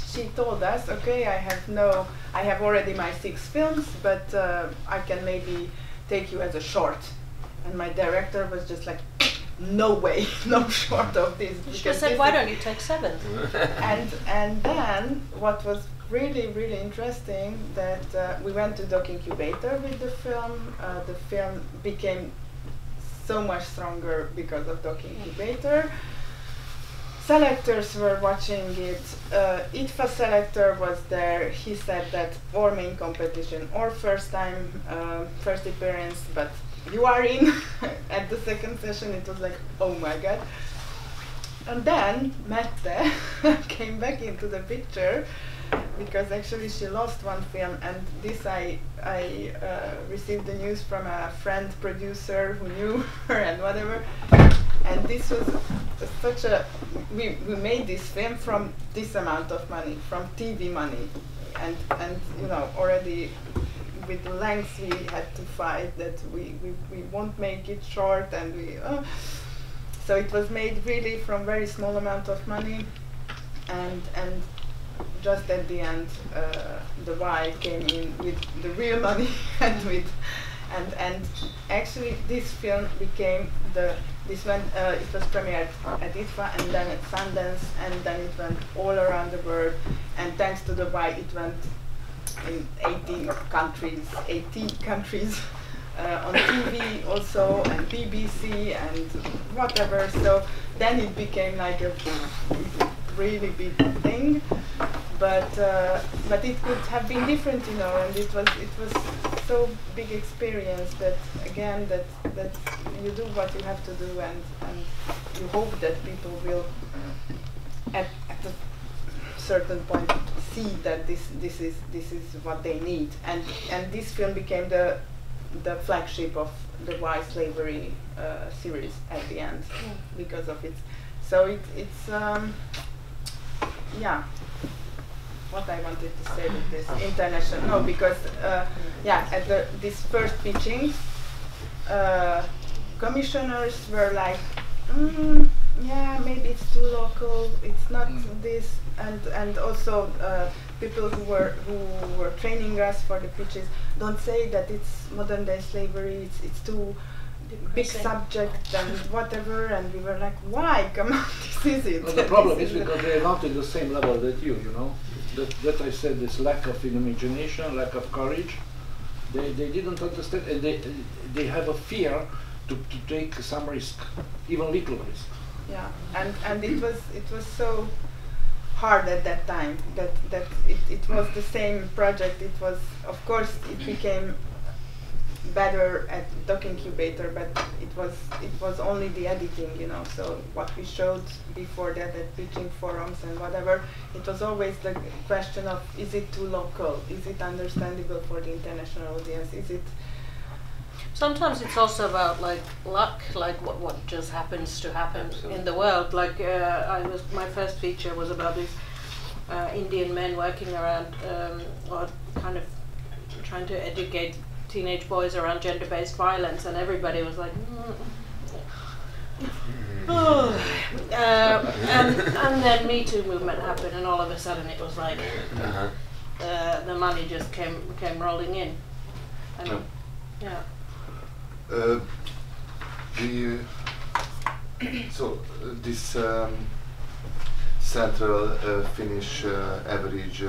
she told us, okay, I have already my 6 films, but I can maybe take you as a short. And my director was just like, no way, no short of this. She said, why don't you take 7? and then what was really, really interesting, that we went to Doc Incubator with the film. The film became so much stronger because of Doc Incubator. Selectors were watching it. ITFA selector was there. He said that our main competition, or first appearance, but you are in. At the second session it was like, oh my god. And then Mette came back into the picture, because actually she lost one film, and this I received the news from a friend producer who knew her and whatever. And this was such a, we made this film from this amount of money, from TV money, and you know, already with the lengths we had to fight that we won't make it short, and so it was made really from very small amount of money, and just at the end the Y came in with the real money and actually this film became it was premiered at ITFA, and then at Sundance, and then it went all around the world, and thanks to the Y it went in 18 countries on TV also, and BBC and whatever. So then it became like a really big thing, but it could have been different, you know, and it was so big experience that again that you do what you have to do, and you hope that people will at a certain point see that this is what they need, and this film became the flagship of the Y slavery series at the end because of it. So it's yeah, what I wanted to say with this international, no, because yeah, at this first pitching, commissioners were like, yeah, maybe it's too local, it's not this, and also people who were training us for the pitches don't say that it's modern day slavery, it's too big subject and whatever, and we were like, why? Come on, this is it. Well, the problem is because they are not in the same level that you know. That I said, this lack of imagination, lack of courage. They didn't understand, and they have a fear to take some risk, even little risk. Yeah, and it was so hard at that time that it was the same project. It was, of course, it became better at Doc Incubator, but it was only the editing, you know. So what we showed before that at pitching forums and whatever, it was always the question of, is it too local? Is it understandable for the international audience? Is it? Sometimes it's also about like luck, like what just happens to happen in the world. Like my first feature was about these Indian men working around or kind of trying to educate teenage boys around gender-based violence, and everybody was like, and then Me Too movement happened, and all of a sudden it was like the money just came rolling in, and this central Finnish average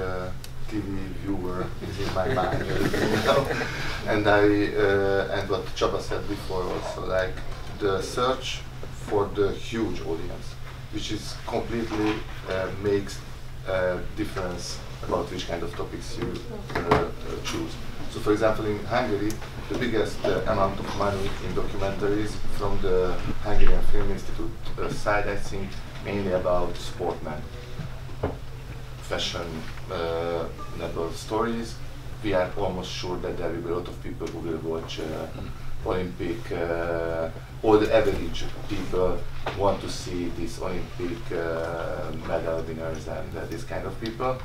TV viewer is in my mind, you know? And and what Csaba said before also, like the search for the huge audience, which is completely makes a difference about which kind of topics you choose. So for example, in Hungary, the biggest amount of money in documentaries from the Hungarian Film Institute side, I think, mainly about sportmen, fashion level stories. We are almost sure that there will be a lot of people who will watch Olympic, all the average people want to see these Olympic medal winners and this kind of people.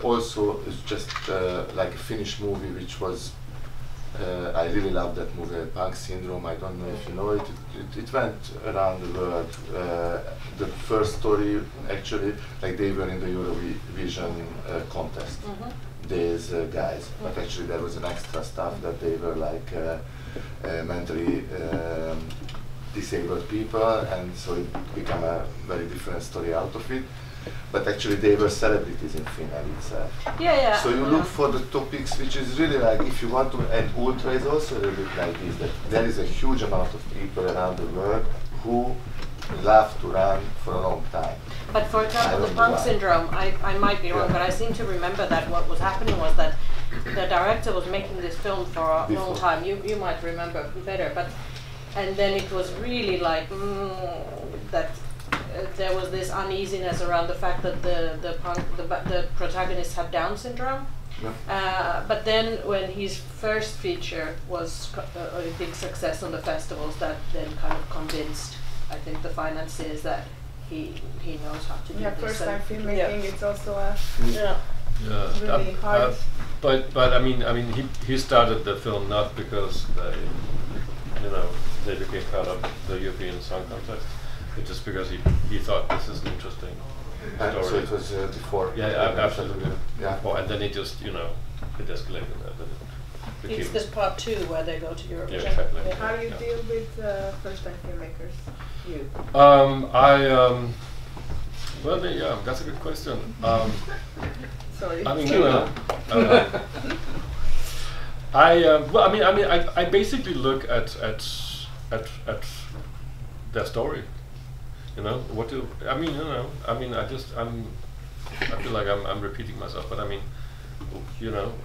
Also, it's just like a Finnish movie which was, I really love that movie, Punk Syndrome. I don't know if you know it. It went around the world. The first story, actually, like they were in the Eurovision contest, these guys. But actually there was an extra stuff that they were like mentally disabled people, and so it became a very different story out of it. But actually they were celebrities in Finland itself. So you look for the topics which is really like, if you want to, and ultra is also a little bit like this, that there is a huge amount of people around the world who love to run for a long time. But for example, the Punk Syndrome, I might be wrong, but I seem to remember that what was happening was that the director was making this film for a long time. You might remember better, but and then it was really like that. There was this uneasiness around the fact that the protagonist had Down syndrome. But then when his first feature was a big success on the festivals, that then kind of convinced, I think, the financiers that he knows how to do this. First time filmmaking, it's also a really hard. But I mean he started the film not because they became part of the European Song Contest. It's just because he thought this is an interesting story. So it was before. Yeah, absolutely. Yeah. Oh, and then it just it escalated. It's this part 2 where they go to Europe. Yeah, exactly. How do you deal with first-time filmmakers? That's a good question. Sorry. I mean, I basically look at their story. I feel like I'm repeating myself, but I mean,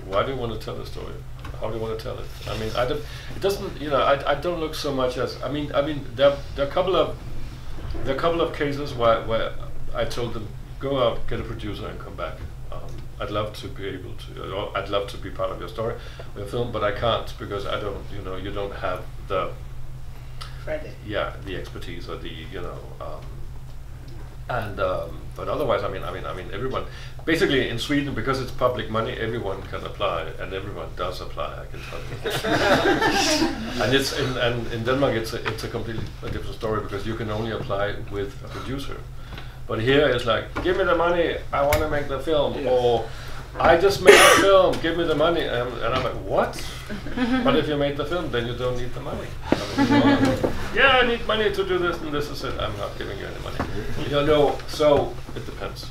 why do you want to tell the story? How do you want to tell it? I mean, I don't look so much as, there are a couple of cases where I told them, go out, get a producer and come back. I'd love to be able to, I'd love to be part of your story, your film, but I can't because I don't, you don't have the the expertise or the but otherwise I mean everyone basically in Sweden, because it's public money, everyone can apply and everyone does apply, I can tell you. And it's in Denmark it's a completely different story because you can only apply with a producer. But here it's like, give me the money, I want to make the film, or I just made the film, give me the money, and I'm like, what? But if you made the film, then you don't need the money. I need money to do this, and this is it. I'm not giving you any money. So it depends.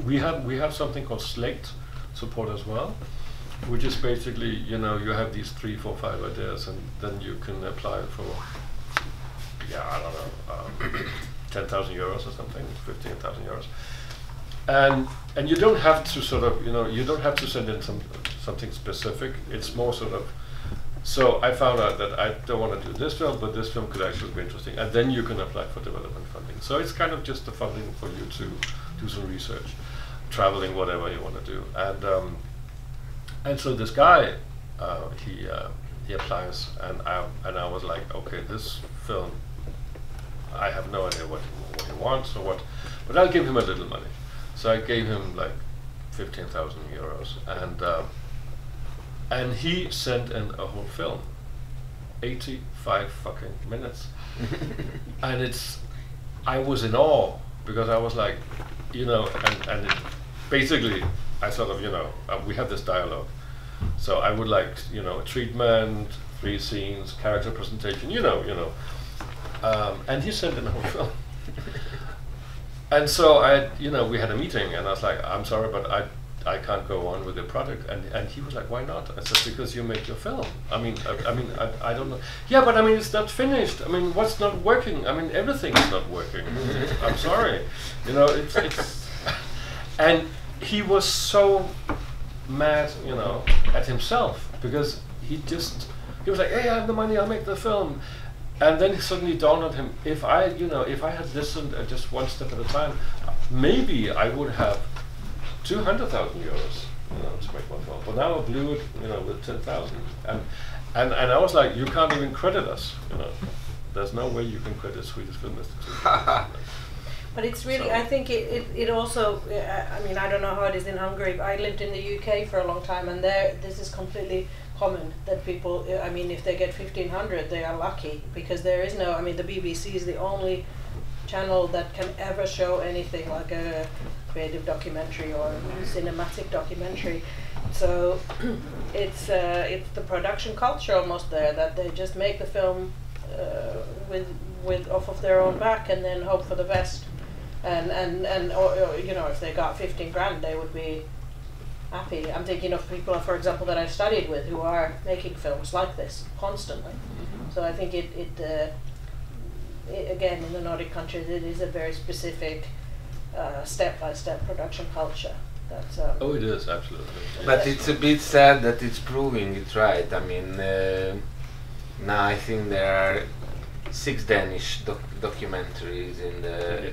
We have something called Slate support as well, which is basically you have these 3, 4, 5 ideas, and then you can apply for I don't know 10,000 euros or something, 15,000 euros. And you don't have to sort of, you don't have to send in something specific. It's more sort of, so I found out that I don't want to do this film, but this film could actually be interesting. And then you can apply for development funding. So it's kind of just the funding for you to do some research, traveling, whatever you want to do. And so this guy, he applies, and I was like, okay, this film, I have no idea what he wants or what, but I'll give him a little money. So I gave him like 15,000 euros, and he sent in a whole film, 85 fucking minutes, and I was in awe because I was like, you know, and basically I sort of, you know, we had this dialogue, so I would like, you know, a treatment, 3 scenes, character presentation, you know, and he sent in a whole film. And so we had a meeting, and I was like, I'm sorry, but I can't go on with the project. And he was like, why not? I said, because you make your film. I mean, I don't know. Yeah, but I mean, it's not finished. I mean, what's not working? I mean, everything is not working. I'm sorry, you know. It's and he was so mad, you know, at himself because he was like, hey, I have the money, I'll make the film. And then it suddenly dawned on him, if I had listened just one step at a time, maybe I would have 200,000 euros, you know, to make one film. But now I blew it, you know, with 10,000. And I was like, you can't even credit us, you know. There's no way you can credit Swedish Film Institute. But it's really, So. I think it also, I mean, I don't know how it is in Hungary, but I lived in the UK for a long time, and there, this is completely common that people, I mean, if they get 1,500, they are lucky, because there is no, I mean, the BBC is the only channel that can ever show anything like a creative documentary or cinematic documentary. So it's the production culture almost there, that they just make the film with off of their own back and then hope for the best. And or, you know, if they got 15 grand, they would be happy. I'm thinking of people, for example, that I've studied with who are making films like this constantly. So I think it again, in the Nordic countries, it is a very specific step-by-step production culture. That's, Oh, it is, absolutely. But it's a bit sad that it's proving it right. I mean, now I think there are 6 Danish documentaries in the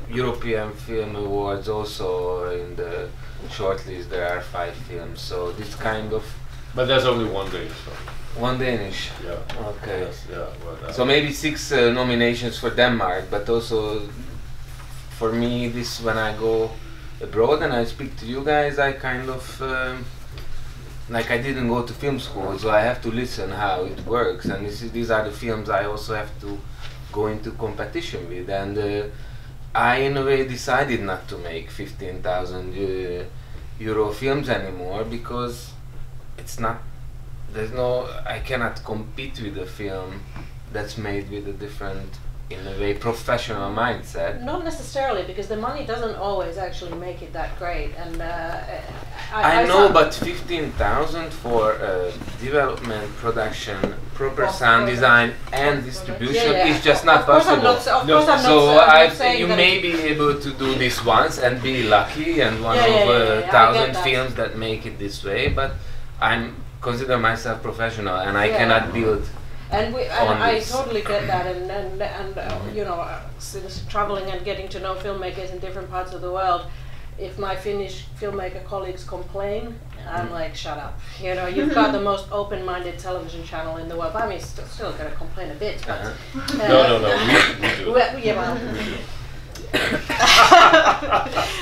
European Film Awards. Also in the shortlist there are 5 films. So this kind of. But there's only one Danish film. One Danish. Yeah. Okay. Yes, yeah. Well, So maybe 6 nominations for Denmark, but also for me, this when I go abroad and I speak to you guys, I kind of like I didn't go to film school, so I have to listen how it works, and these are the films I also have to go into competition with, and I in a way decided not to make 15,000 euro films anymore because it's not. I cannot compete with a film that's made with a different, in a way, professional mindset. not necessarily, because the money doesn't always actually make it that great. And I know, but 15,000 for development, production, proper sound design and distribution is just not possible. You may be able to do this once and be lucky and one of 1,000 films that make it this way, but I'm consider myself professional and I cannot build. And I totally get that, and you know, since traveling and getting to know filmmakers in different parts of the world, if my Finnish filmmaker colleagues complain, I'm like, shut up. You know, you've got the most open-minded television channel in the world. I mean, still gonna complain a bit, but no, we do. Well.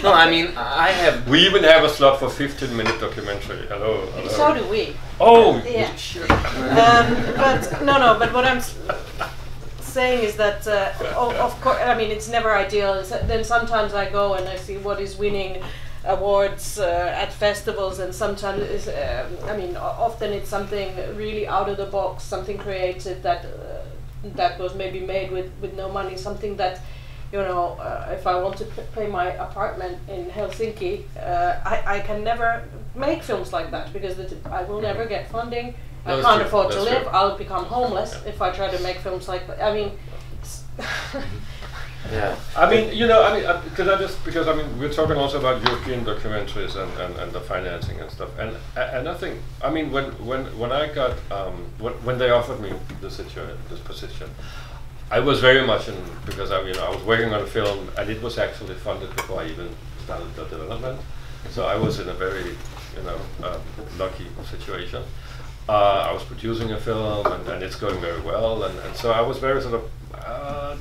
No, I mean, I have. We even have a slot for 15-minute documentary. Hello. So do we. Oh, yeah. Sure. But what I'm saying is that, of course, I mean, it's never ideal. Then sometimes I go and I see what is winning awards at festivals, and sometimes, I mean, often it's something really out of the box, something creative that was maybe made with no money, something that, you know, if I want to pay my apartment in Helsinki, I can never make films like that because I will never get funding. I can't afford to live. I'll become homeless if I try to make films like that. I mean, yeah. I mean, you know, I mean, because I mean, we're talking also about European documentaries and the financing and stuff, and I think, I mean, when I got when they offered me this position, I was very much in, because I was working on a film and it was actually funded before I even started the development. So I was in a very, you know, lucky situation. I was producing a film and it's going very well, and so I was very sort of,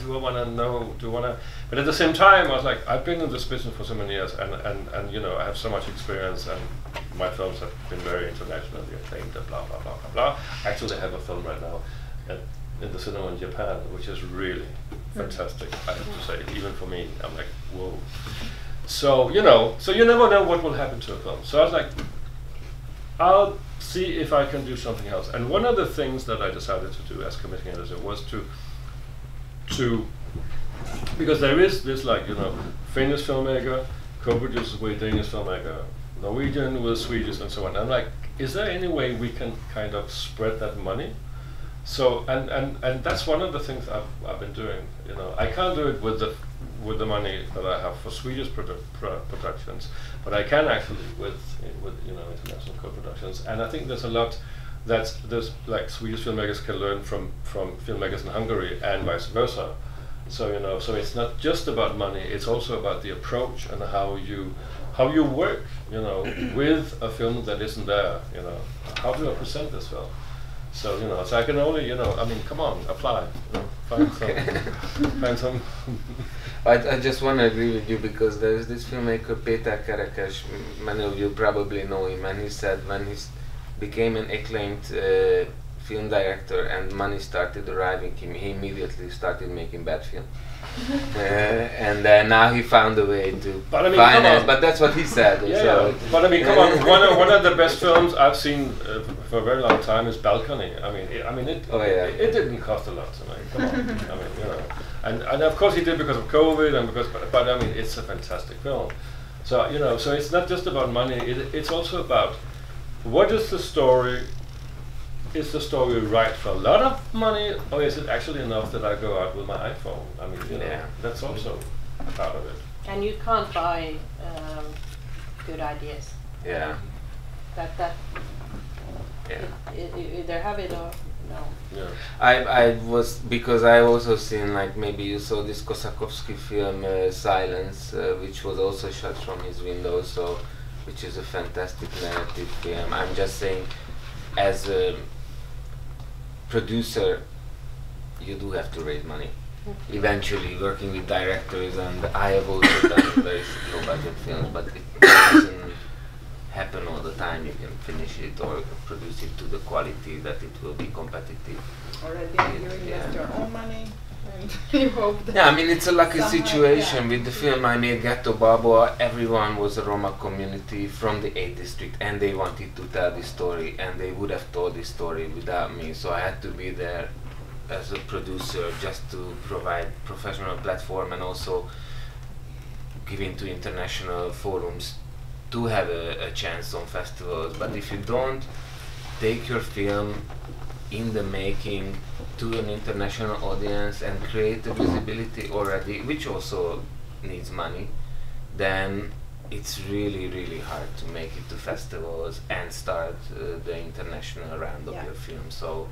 do I want to know? Do I want to? But at the same time, I was like, I've been in this business for so many years, and you know, I have so much experience, and my films have been very internationally acclaimed, and blah blah blah blah blah. Actually, I have a film right now in the cinema in Japan, which is really fantastic. I have to say, even for me, I'm like, whoa. So you know, so you never know what will happen to a film. So I was like, I'll see if I can do something else. And one of the things that I decided to do as commissioning editor was to because there is this, like, you know, Finnish filmmaker co-produces with Danish filmmaker, Norwegian with Swedish, and so on. I'm like, is there any way we can kind of spread that money? So and that's one of the things I've been doing. You know, I can't do it with the money that I have for Swedish productions, but I can actually with you know, international co-productions. And I think there's a lot that there's, like, Swedish filmmakers can learn from filmmakers in Hungary and vice versa. So you know, so it's not just about money; it's also about the approach and how you work. You know, with a film that isn't there. You know, how do I present this film? So you know, so I can only, you know, I mean, come on, apply, you know, find some. I just want to agree with you, because there is this filmmaker Péter Kerekes. Many of you probably know him, and he said when he became an acclaimed film director and money started arriving him, he immediately started making bad film. And now he found a way to finance, but that's what he said. Yeah, so. But I mean, come on, one of the best films I've seen for a very long time is Balcony. It didn't cost a lot. I mean, come on, I mean, you know, and of course he did because of COVID and because, but I mean, it's a fantastic film. So you know, so it's not just about money. It's also about what is the story. Is the story right for a lot of money, or is it actually enough that I go out with my iPhone? I mean, you know, that's also a part of it. And you can't buy good ideas. Yeah. That. Yeah. You either have it or no. Yeah. I was, because I also seen, like, maybe you saw this Kosakowski film Silence, which was also shot from his window, so which is a fantastic narrative film. I'm just saying, as a producer, you do have to raise money. Eventually, working with directors, and I have also done very low budget films, but it doesn't happen all the time. You can finish it or produce it to the quality that it will be competitive. Already you invest your own money, and you hope that. Yeah, I mean, it's a lucky situation. With the film I made, Ghetto Baba, everyone was a Roma community from the 8th district, and they wanted to tell this story, and they would have told this story without me, so I had to be there as a producer just to provide professional platform and also giving to international forums to have a chance on festivals. But if you don't take your film in the making to an international audience and create a visibility already, which also needs money, then it's really, really hard to make it to festivals and start the international round of your film. So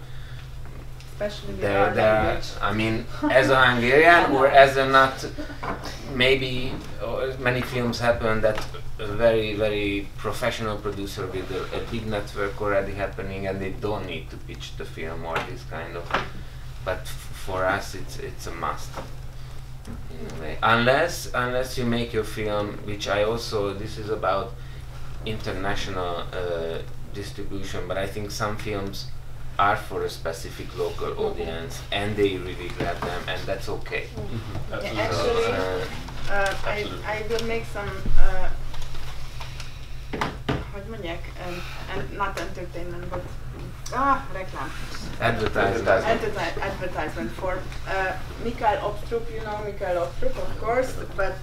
especially with our language. I mean, as a Hungarian or as a not, maybe many films happen that a very, very professional producer with a big network already happening, and they don't need to pitch the film or this kind of. But for us, it's a must. In a way. Unless you make your film, which I also, this is about international distribution, but I think some films are for a specific local audience, and they really grab them, and that's okay. Actually, I will make some hogy mondják, and not entertainment, but reklám. Advertisement for Mikael Opstrup. You know Mikael Opstrup, of course, but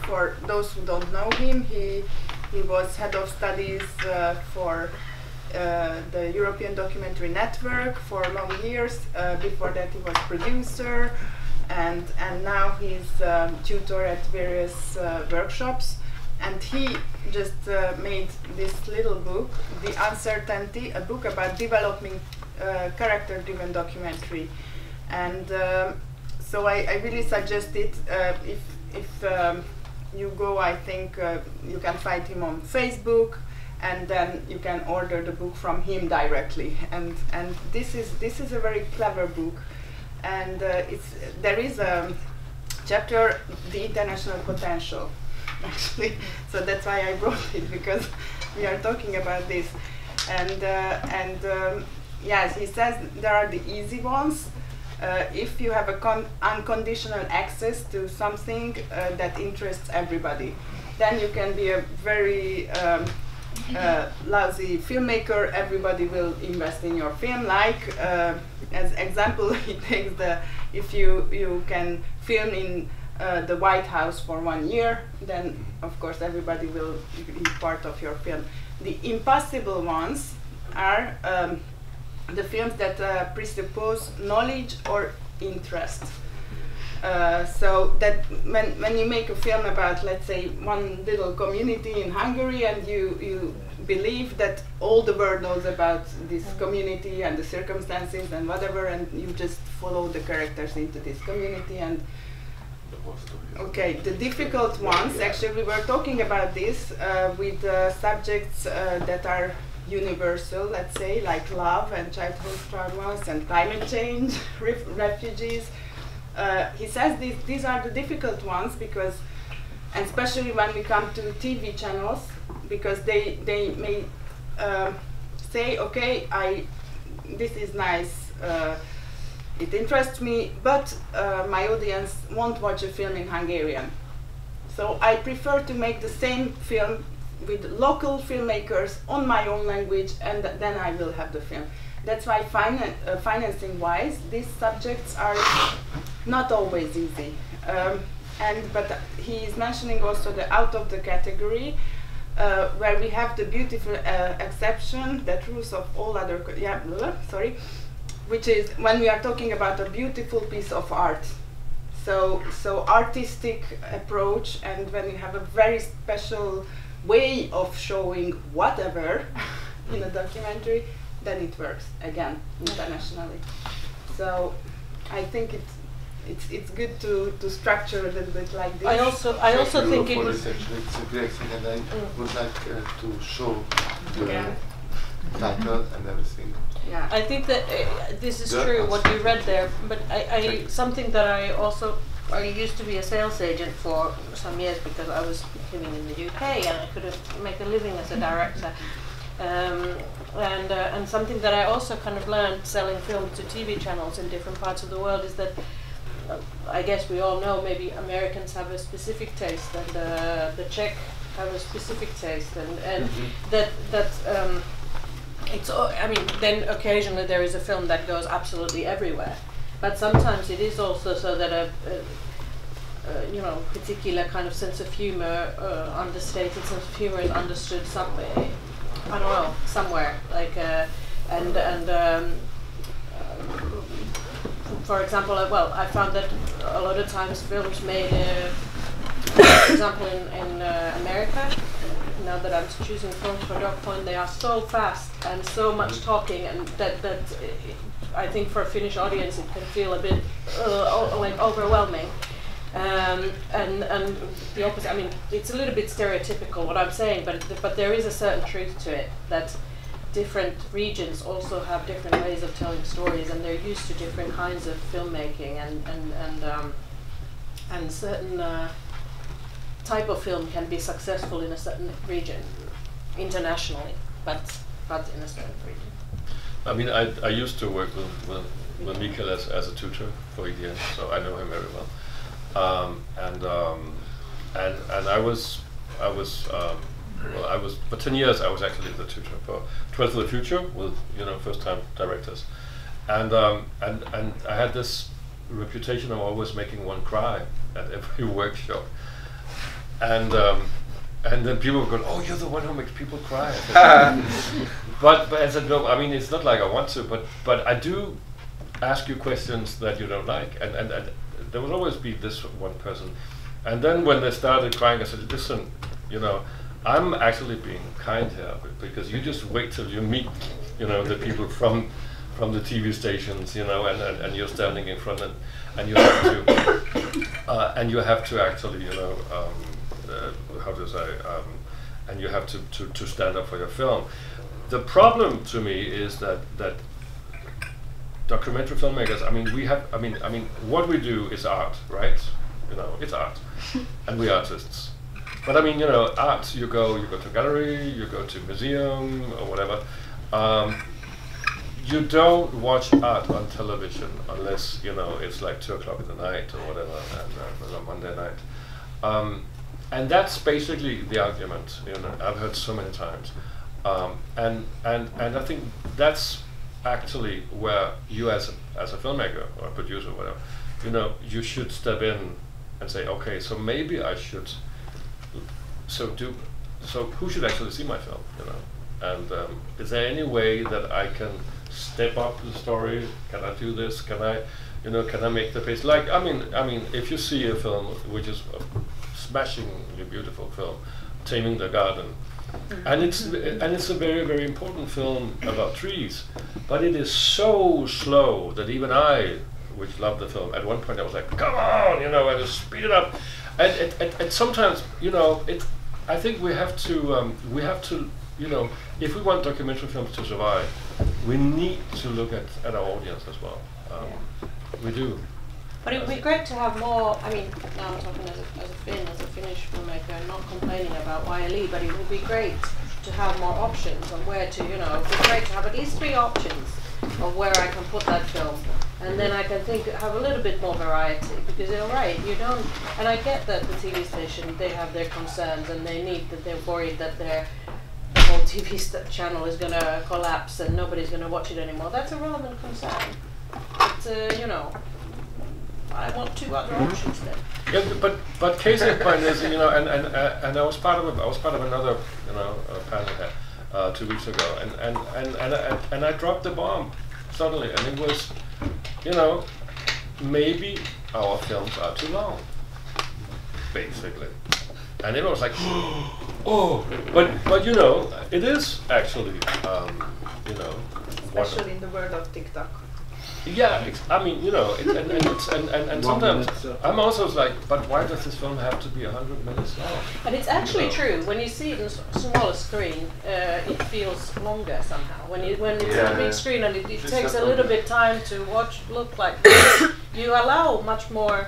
for those who don't know him, he was head of studies for the European Documentary Network for long years. Before that, he was producer, and now he's tutor at various workshops. And he just made this little book, The Uncertainty, a book about developing character-driven documentary. And so I really suggest it. If you go, I think you can find him on Facebook, and then you can order the book from him directly. And this is a very clever book, and there is a chapter, the international potential, actually. So that's why I brought it, because we are talking about this, and yes, he says there are the easy ones. If you have a unconditional access to something that interests everybody, then you can be a very lousy filmmaker. Everybody will invest in your film. Like as example, he takes if you can film in the White House for 1 year, then of course everybody will be part of your film. The impossible ones are the films that presuppose knowledge or interest. So that when you make a film about, let's say, one little community in Hungary, and you believe that all the world knows about this community and the circumstances and whatever, and you just follow the characters into this community, and okay, the difficult ones, actually we were talking about this with subjects that are universal, let's say, like love and childhood traumas and climate change, refugees. He says these are the difficult ones because, and especially when we come to TV channels, because they may say, okay, this is nice, it interests me, but my audience won't watch a film in Hungarian. So I prefer to make the same film with local filmmakers on my own language, and then I will have the film. That's why financing-wise, these subjects are not always easy. But he is mentioning also the out of the category, where we have the beautiful exception that rules of all other, which is when we are talking about a beautiful piece of art. So artistic approach, and when you have a very special way of showing whatever in a documentary, then it works again internationally. So I think it's good to structure a little bit like this. I also think it was actually it's a great thing, and I would like to show the title and everything. Yeah, I think that this is true what you read there, but something that I used to be a sales agent for some years because I was living in the UK and I couldn't make a living as a director. And something that I also kind of learned selling film to TV channels in different parts of the world is that I guess we all know maybe Americans have a specific taste, and the Czech have a specific taste, and it's I mean, then occasionally there is a film that goes absolutely everywhere, but sometimes it is also so that a particular kind of sense of humor, understated sense of humor, is understood somewhere. I don't know, somewhere, like for example, I found that a lot of times films made, for example, in America, now that I'm choosing films for DocPoint, they are so fast and so much talking, and that I think for a Finnish audience it can feel a bit like overwhelming. And the opposite. I mean, it's a little bit stereotypical what I'm saying, but there is a certain truth to it, that different regions also have different ways of telling stories, and they're used to different kinds of filmmaking, and certain type of film can be successful in a certain region internationally, but in a certain region. I mean, I used to work with Mitől as a tutor for 8 years, so I know him very well. And I was for 10 years I was actually the tutor for 12 to the Future with first time directors, and I had this reputation of always making one cry at every workshop, and then people would go, "Oh, you're the one who makes people cry." but I said, no, I mean, it's not like I want to, but I do ask you questions that you don't like, and there will always be this one person. And then when they started crying, I said, listen, I'm actually being kind here, because you just wait till you meet, the people from the TV stations, and you're standing in front, and you have to, and you have to actually, how to say, and you have to stand up for your film. The problem to me is that documentary filmmakers, I mean, what we do is art, right? You know, it's art, and we're artists. But I mean, you know, art, you go to a gallery, you go to a museum, or whatever. You don't watch art on television unless, you know, it's like 2 o'clock in the night or whatever, and on Monday night. And that's basically the argument, you know, I've heard so many times. And I think that's actually where you as a filmmaker or a producer or whatever, you know, you should step in and say, okay, so maybe I should, so who should actually see my film, you know? And is there any way that I can step up the story? Can I do this? Can I, you know, can I make the pace? Like, I mean, if you see a film which is a smashingly beautiful film, Taming the Garden, and it's a very, very important film about trees, but it is so slow that even I, which loved the film, at one point I was like, come on, you know, I just speed it up, and sometimes, you know, I think we have to, you know, if we want documentary films to survive, we need to look at our audience as well. We do. But it would be great to have more, I mean, now I'm talking as a Finnish filmmaker, and not complaining about YLE, but it would be great to have more options on where to, you know, it would be great to have at least 3 options of where I can put that film. And then I can have a little bit more variety, because you're right, you don't, and I get that the TV station, they have their concerns, and they're worried that the whole TV channel is going to collapse and nobody's going to watch it anymore. That's a relevant concern. But, you know, I want 2 other options then. Yeah, but case in point is, you know, and I was part of another, you know, panel here 2 weeks ago, and I dropped the bomb suddenly, and it was, you know, maybe our films are too long, basically, and everyone was like, oh, but you know, it is actually, you know, especially in the world of TikTok. Yeah, I mean, you know, and sometimes I'm also like, but why does this film have to be 100 minutes long? And it's actually true. When you see it on a smaller screen, it feels longer somehow. When it's on a big screen and it takes a little bit time to look like this, you allow much more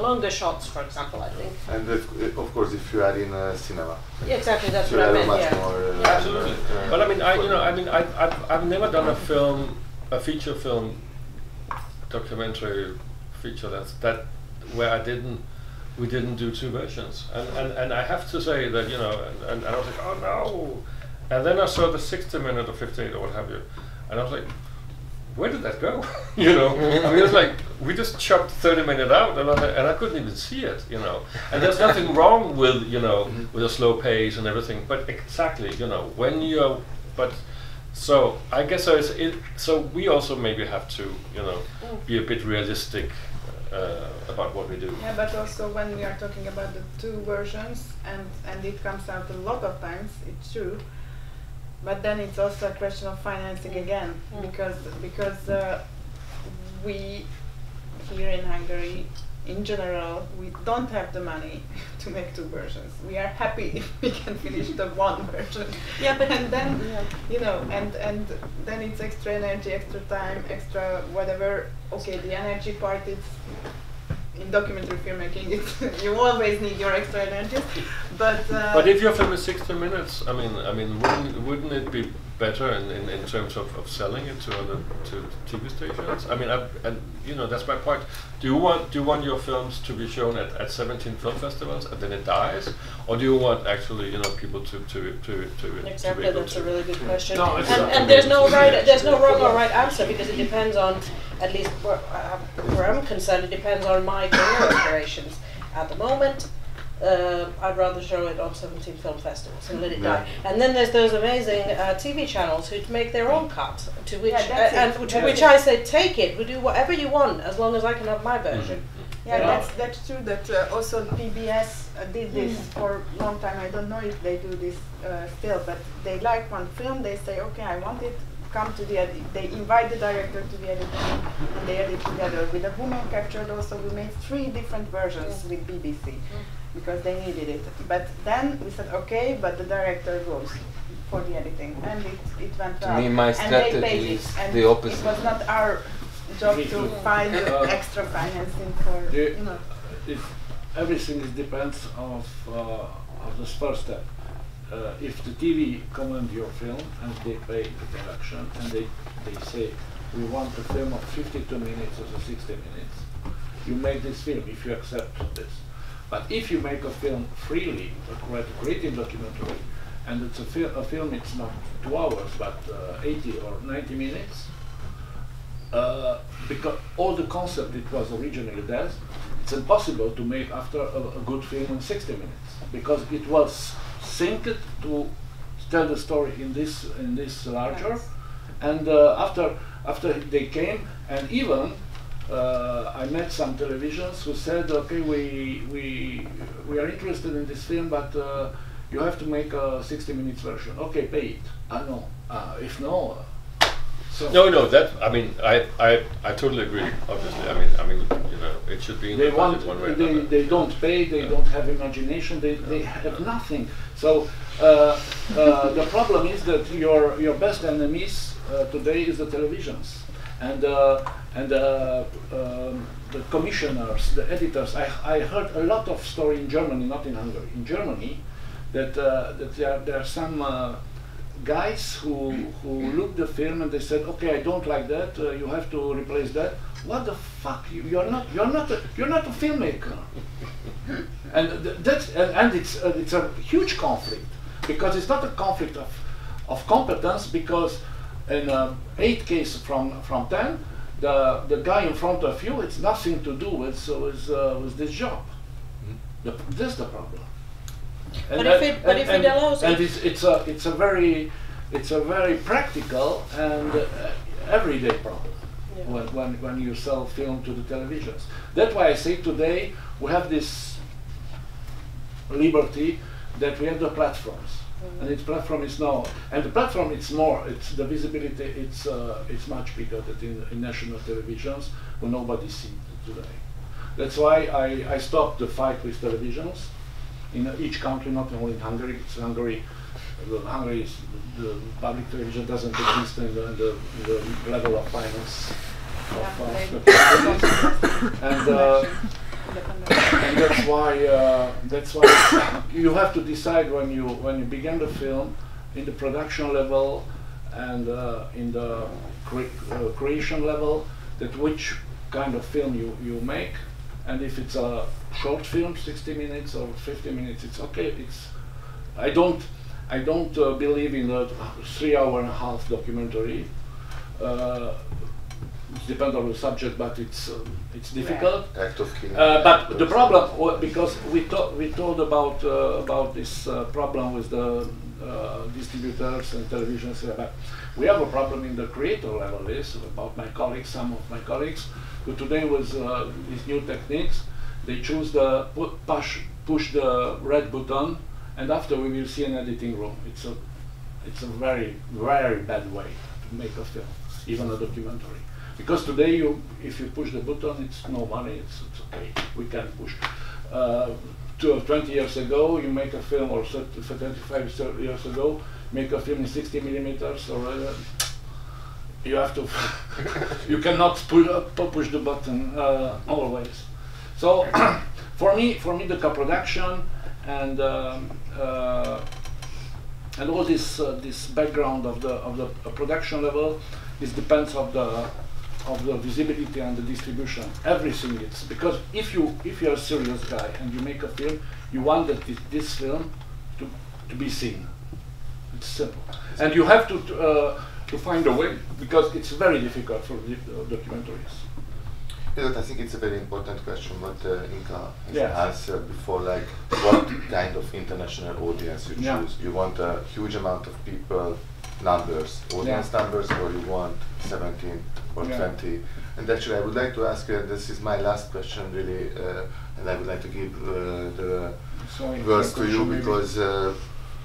longer shots, for example, I think. And of course, if you are in a cinema. Yeah, exactly, that's what I meant. Yeah. Absolutely. But I mean, I've never done a feature film documentary feature that where we didn't do 2 versions, and I have to say that, you know, and I was like, oh no, and then I saw the 60-minute or 58 or what have you, and I was like, where did that go? You know, I mean, it was like we just chopped 30 minutes out, and I couldn't even see it, you know. And there's nothing wrong with, you know, with a slow pace and everything, but exactly, you know, when you're, but. So I guess so we also maybe have to, you know, be a bit realistic about what we do. Yeah, but also when we are talking about the 2 versions, and it comes out a lot of times, it's true. But then it's also a question of financing again, because we here in Hungary, in general, we don't have the money to make 2 versions. We are happy if we can finish the 1 version. Yeah, but and then you know, and then it's extra energy, extra time, extra whatever. Okay, the energy part is in documentary filmmaking. You always need your extra energy, but if your film is 60 minutes, I mean, wouldn't it be better in terms of selling it to TV stations? I mean, and you know, that's my point. Do you want your films to be shown at 17 film festivals and then it dies, or do you want actually, you know, people to exactly, to that's a really good question. No, and there's no wrong or right answer, because it depends on, at least where I'm concerned, it depends on my career aspirations. At the moment, I'd rather show it on 17 film festivals and let it die. And then there's those amazing TV channels who make their own cut, to which I say, take it, we do whatever you want, as long as I can have my version. Yeah, that's true. That also PBS did this for a long time. I don't know if they do this still, but they like one film. They say, okay, I want it. Come to the edit. They invite the director to the editing, and they edit together. With the Women Captured, also we made 3 different versions with BBC because they needed it. But then we said, okay, but the director goes for the editing, and it went well. To me, my strategy is the opposite. It was not our job to find extra financing for, you know. Everything depends of this first step. If the TV command your film and they pay the production and they say we want a film of 52 minutes or 60 minutes, you make this film if you accept this. But if you make a film freely, a creative documentary, and it's a film, it's not 2 hours but 80 or 90 minutes, because all the concept it was originally there, it's impossible to make after a good film in 60 minutes because it was synced to tell the story in this larger, and after they came, and even I met some televisions who said, okay, we are interested in this film, but you have to make a 60 minutes version. Okay, pay it. No. If no. So no. That I mean, I totally agree. Obviously, I mean, you know, it should be. In they the want. one way or another. They don't pay. They don't have imagination. They have nothing. So the problem is that your best enemies today is the televisions and the commissioners, the editors. I heard a lot of story in Germany, not in Hungary. In Germany, that there are some guys who looked the film and they said, okay, I don't like that. You have to replace that. What the fuck? You're not a filmmaker. And it's a huge conflict because it's not a conflict of competence, because in 8 cases from 10, the guy in front of you, it's nothing to do with this job. That's the problem. But if it allows and it's a very practical and everyday problem. Yeah. When you sell film to the televisions. That's why I say today we have this liberty that we have the platforms, and its platform is now, and the platform it's the visibility it's much bigger than in national televisions where nobody sees it today. That's why I stopped the fight with televisions in each country, not only in Hungary. It's Hungary. Hungary is the public television doesn't exist in the level of finance. And that's why you have to decide when you begin the film in the production level and in the creation level, that which kind of film you make, and if it's a short film, 60 minutes or 50 minutes, it's okay. I don't believe in a 3.5-hour documentary. It depends on the subject, but it's difficult. But the problem, because we told about this problem with the distributors and televisions, but we have a problem in the creator level. Is about some of my colleagues, who today with these new techniques, they choose the push the red button, and after we will see an editing room. It's a very, very bad way to make a film, even a documentary. Because today, if you push the button, it's no money. It's okay. We can push. 20 years ago, you make a film, or 25 years ago, make a film in 60 millimeters, or you have to. You cannot push the button always. So, for me, the co-production and all this background of the production level, this depends of the visibility and the distribution. Everything is because if you're a serious guy and you make a film, you want this film to be seen. It's simple, and you have to find a way, because it's very difficult for documentaries. Yes, I think it's a very important question what Inka has answered before, like what kind of international audience you choose. You want a huge amount of people, audience numbers, or you want 17 or 20. And actually I would like to ask you, and this is my last question really, and I would like to give the words to you, because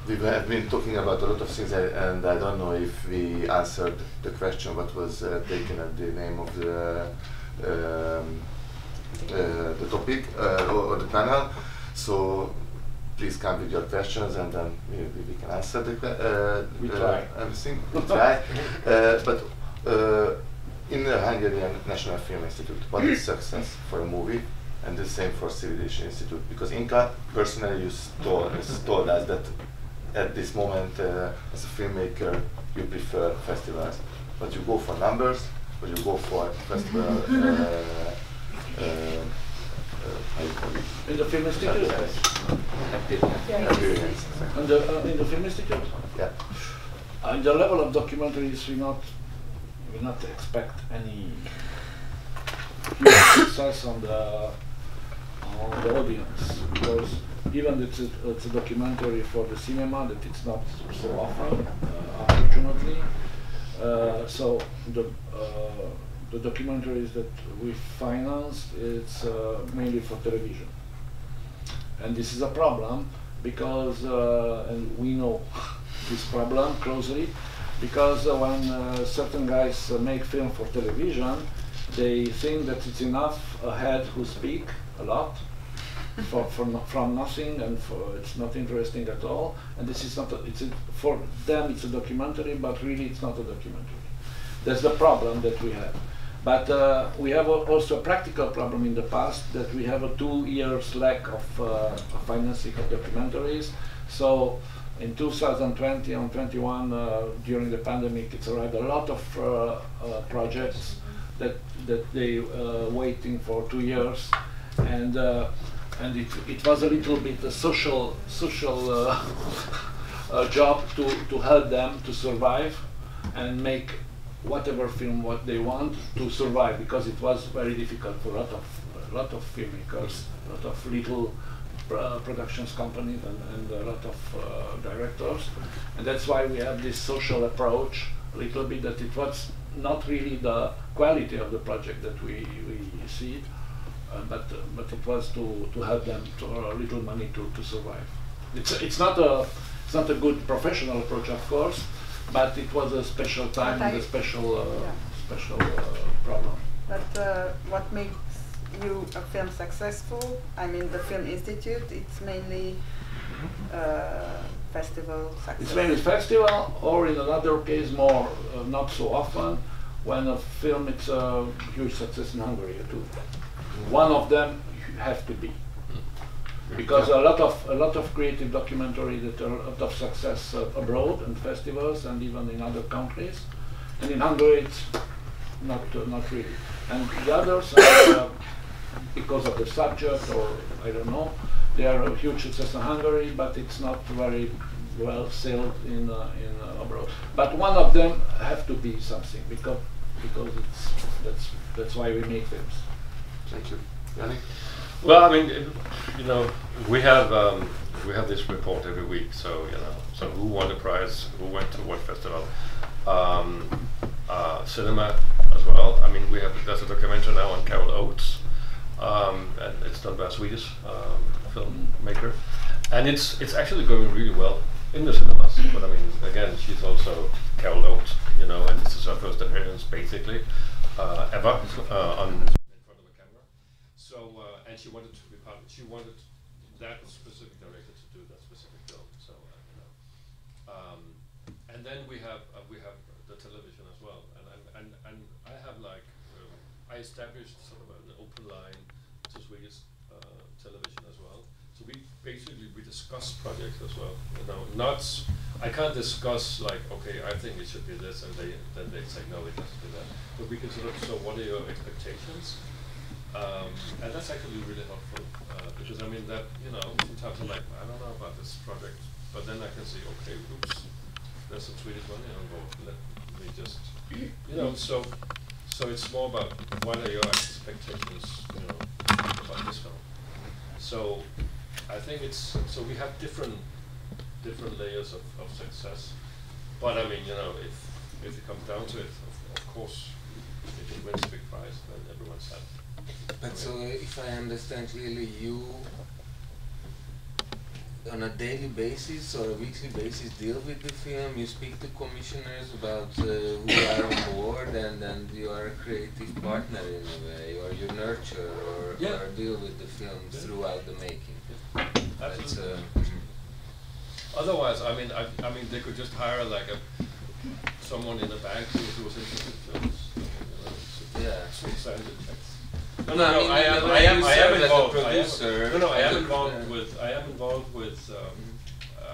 we have been talking about a lot of things, and I don't know if we answered the question what was taken at the name of the topic or the panel. So please come with your questions, and then we can answer We try. everything. We try. But in the Hungarian National Film Institute, what is success for a movie? And the same for Civilization Institute, because Inka personally told us that at this moment, as a filmmaker, you prefer festivals, but you go for numbers, but you go for festival. In the Film Institute? Experience. In the Film Institute? Yeah. In the level of documentaries, we not expect any huge success on the audience, because even it's a documentary for the cinema, that it's not so often, unfortunately. So the documentaries that we financed, it's mainly for television, and this is a problem because, and we know this problem closely, because when certain guys make film for television, they think that it's enough a head who speak a lot from nothing, and it's not interesting at all. And this is not. For them it's a documentary, but really it's not a documentary. That's the problem that we have. But we have also a practical problem in the past, that we have a 2 years lack of financing of documentaries. So in 2020 and 21, during the pandemic, it's arrived a lot of projects that they waiting for 2 years, and it was a little bit a social job to help them to survive and make whatever film what they want to survive, because it was very difficult for a lot of filmmakers, a lot of little productions companies and a lot of directors, and that's why we have this social approach a little bit, that it was not really the quality of the project that we see, but it was to help them to a little money to survive. It's not a good professional approach, of course, but it was a special time and a special problem. But what makes you a film successful? I mean, the Film Institute, it's mainly festival success. It's mainly festival, or in another case, more not so often, when a film it's a huge success in Hungary too. One of them have to be, because a lot of creative documentary that are a lot of success abroad and festivals and even in other countries, and in Hungary it's not really. And the others are, because of the subject, or I don't know, they are a huge success in Hungary, but it's not very well sold in abroad. But one of them have to be something, because that's why we make films. Thank you. Yannick? Well, I mean, we have this report every week. So so who won the prize, who went to what festival, cinema as well. I mean, there's a documentary now on Carol Oates, and it's done by a Swedish filmmaker, and it's actually going really well in the cinemas. But I mean, again, she's also Carol Oates, and this is her first appearance basically ever on. So, and she wanted to be part. She wanted that specific director to do that specific film. So, and then we have the television as well. And I have I established sort of an open line to Swedish television as well. So we discuss projects as well. I can't discuss okay, I think it should be this, and then they say no, it has to be that. But we can sort of. So, what are your expectations? And that's actually really helpful, because I mean that, sometimes I'm like, I don't know about this project, but then I can see, okay, oops, there's some Swedish money involved, let me just, so it's more about what are your expectations, about this film. So I think so we have different layers of success, but I mean, if it comes down to it, of course, if it wins a big prize, then everyone's happy. But so, if I understand clearly, you on a daily basis or a weekly basis deal with the film, you speak to commissioners about who are on board, and then you are a creative partner in a way, or you nurture or deal with the film throughout the making. Absolutely. Otherwise, I mean, they could just hire like someone in the bank who was interested in films. No, I am involved. I am involved with.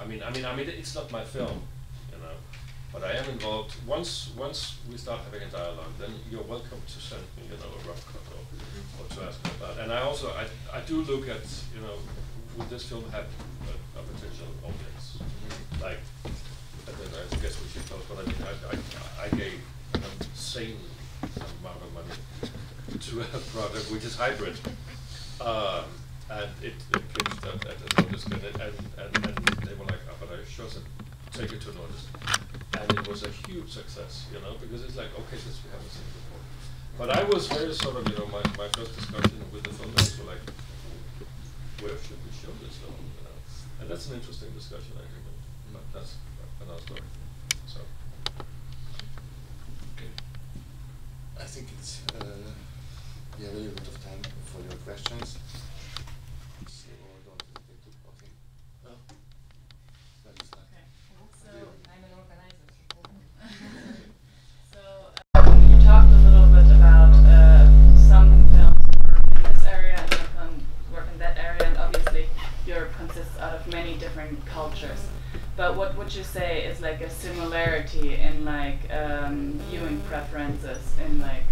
I mean, it's not my film, you know, but I am involved. Once we start having a dialogue, then you're welcome to send me, you know, a rough cut or to ask me about. And I do look at, you know, would this film have a potential audience? Like, I guess we should talk, but I mean, I gave an insane amount of money to a product which is hybrid, and it pitched at the notice, and they were like, oh, but I sure said, take it to notice, and it was a huge success, you know, because it's like, okay, this we haven't seen before. But I was very sort of, you know, my first discussion with the filmmakers were like, where should we show this film, you know? And that's an interesting discussion, I think, but that's another story. So, okay. I think it's we have a little bit of time for your questions. So don't hesitate to. Okay. Well, that is that. Okay. So I'm an organizer. So you talked a little bit about some films work in this area and some work in that area, and obviously Europe consists out of many different cultures. But what would you say is like a similarity in like viewing preferences in like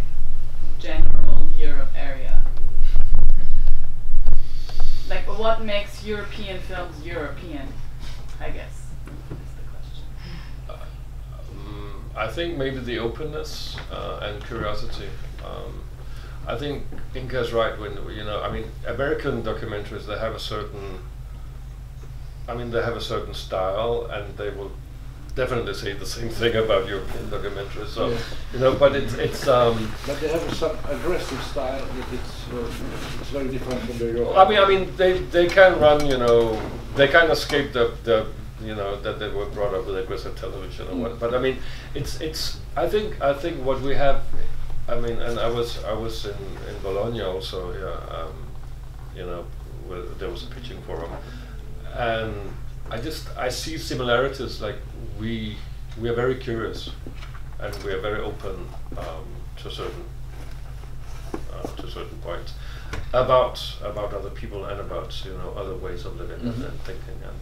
general Europe area? Like what makes European films European, I guess, is the question. I think maybe the openness and curiosity. I think Inka's right when, you know, I mean, American documentaries, they have a certain style, and they will definitely say the same thing about European documentaries. So, you know, but it's but they have some aggressive style that it's very different from the European. I mean, they can run, you know, they can escape the you know, that they were brought up with aggressive television or what. But I mean, it's I think what we have. I mean, and I was in Bologna also. Yeah, you know, where there was a pitching forum, and I see similarities. Like we are very curious, and we are very open to certain points about other people and about, you know, other ways of living and thinking. And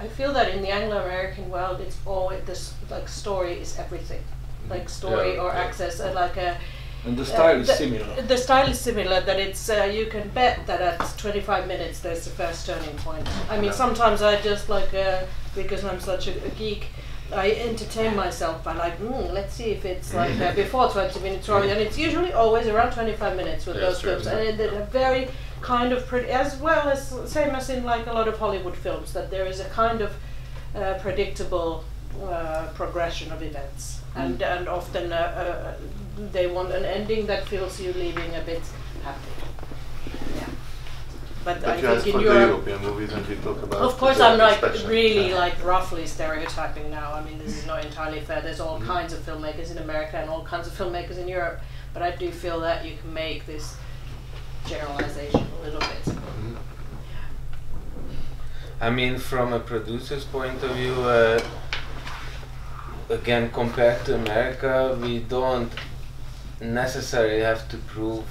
I feel that in the Anglo-American world, it's always this, like, story is everything, like story or access, like a. And the style is similar. The style is similar. That it's you can bet that at 25 minutes there's the first turning point. I mean, sometimes I just like because I'm such a geek, I entertain myself by like, let's see if it's like before 20 minutes or, and it's usually always around 25 minutes with those films, and they're very kind of pretty, as well as same as in like a lot of Hollywood films, that there is a kind of predictable progression of events, and often they want an ending that feels you leaving a bit happy. Yeah. But I think in European movies, and we talk about. Of course, I'm like really like roughly stereotyping now. I mean, this is not entirely fair. There's all kinds of filmmakers in America and all kinds of filmmakers in Europe, but I do feel that you can make this generalization a little bit. I mean, from a producer's point of view, again, compared to America, we don't necessarily have to prove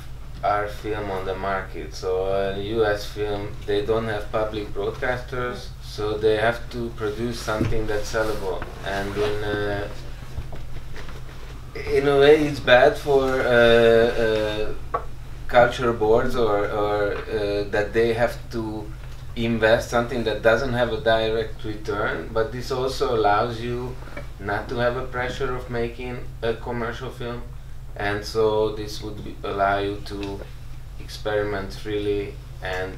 our film on the market. So a US film, they don't have public broadcasters, so they have to produce something that's sellable. And in a way, it's bad for culture boards or that they have to invest something that doesn't have a direct return, but this also allows you not to have a pressure of making a commercial film, and so this would allow you to experiment freely and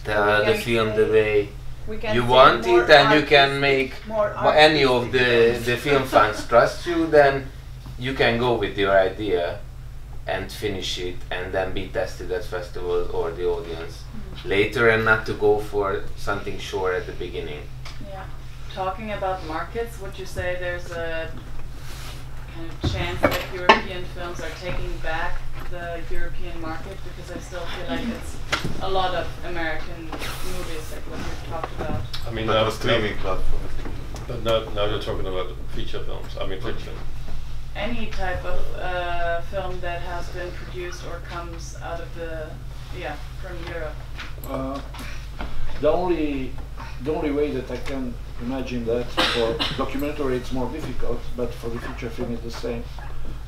tell the film the way you want it, and you can make any of the film fans trust you, then you can go with your idea and finish it and then be tested at festivals or the audience later, and not to go for something sure at the beginning. Yeah. Talking about markets, would you say there's a kind of chance that European films are taking back the European market? Because I still feel like it's a lot of American movies, like what you've talked about. I mean, But streaming platform. But now you're talking about feature films. I mean, fiction. Any type of film that has been produced or comes out of from Europe. The only way that I can imagine that for documentary it's more difficult, but for the feature film it's the same.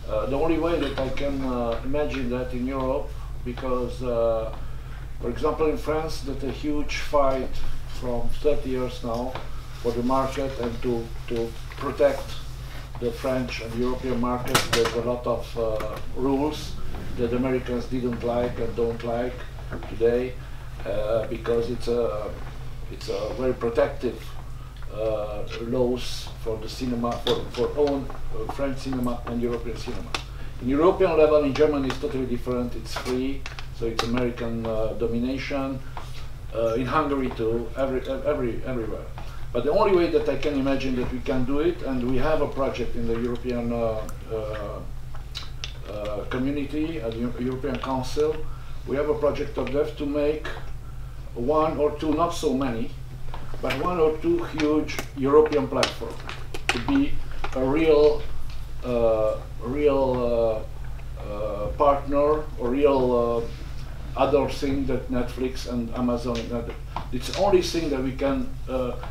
The only way that I can imagine that in Europe, because for example in France there's a huge fight from 30 years now for the market and to protect the French and European market. There's a lot of rules that Americans didn't like and don't like today, because it's a very protective laws for the cinema, for own French cinema and European cinema. In European level, in Germany it's totally different. It's free, so it's American domination. In Hungary too, everywhere. But the only way that I can imagine that we can do it, and we have a project in the European community, at the European Council, we have a project of that to make one or two, not so many, but one or two huge European platforms to be a real partner, or real other thing that Netflix and Amazon. It's the only thing that we can,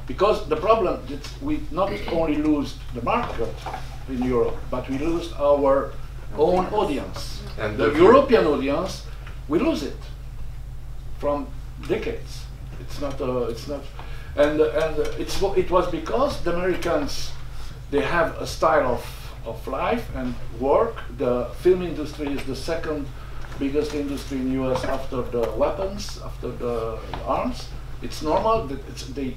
because the problem is we not only lose the market in Europe, but we lose our own audience. And the European audience, we lose it from decades. It was because the Americans, they have a style of life and work. The film industry is the second biggest industry in the US after the weapons, after the arms. It's normal that they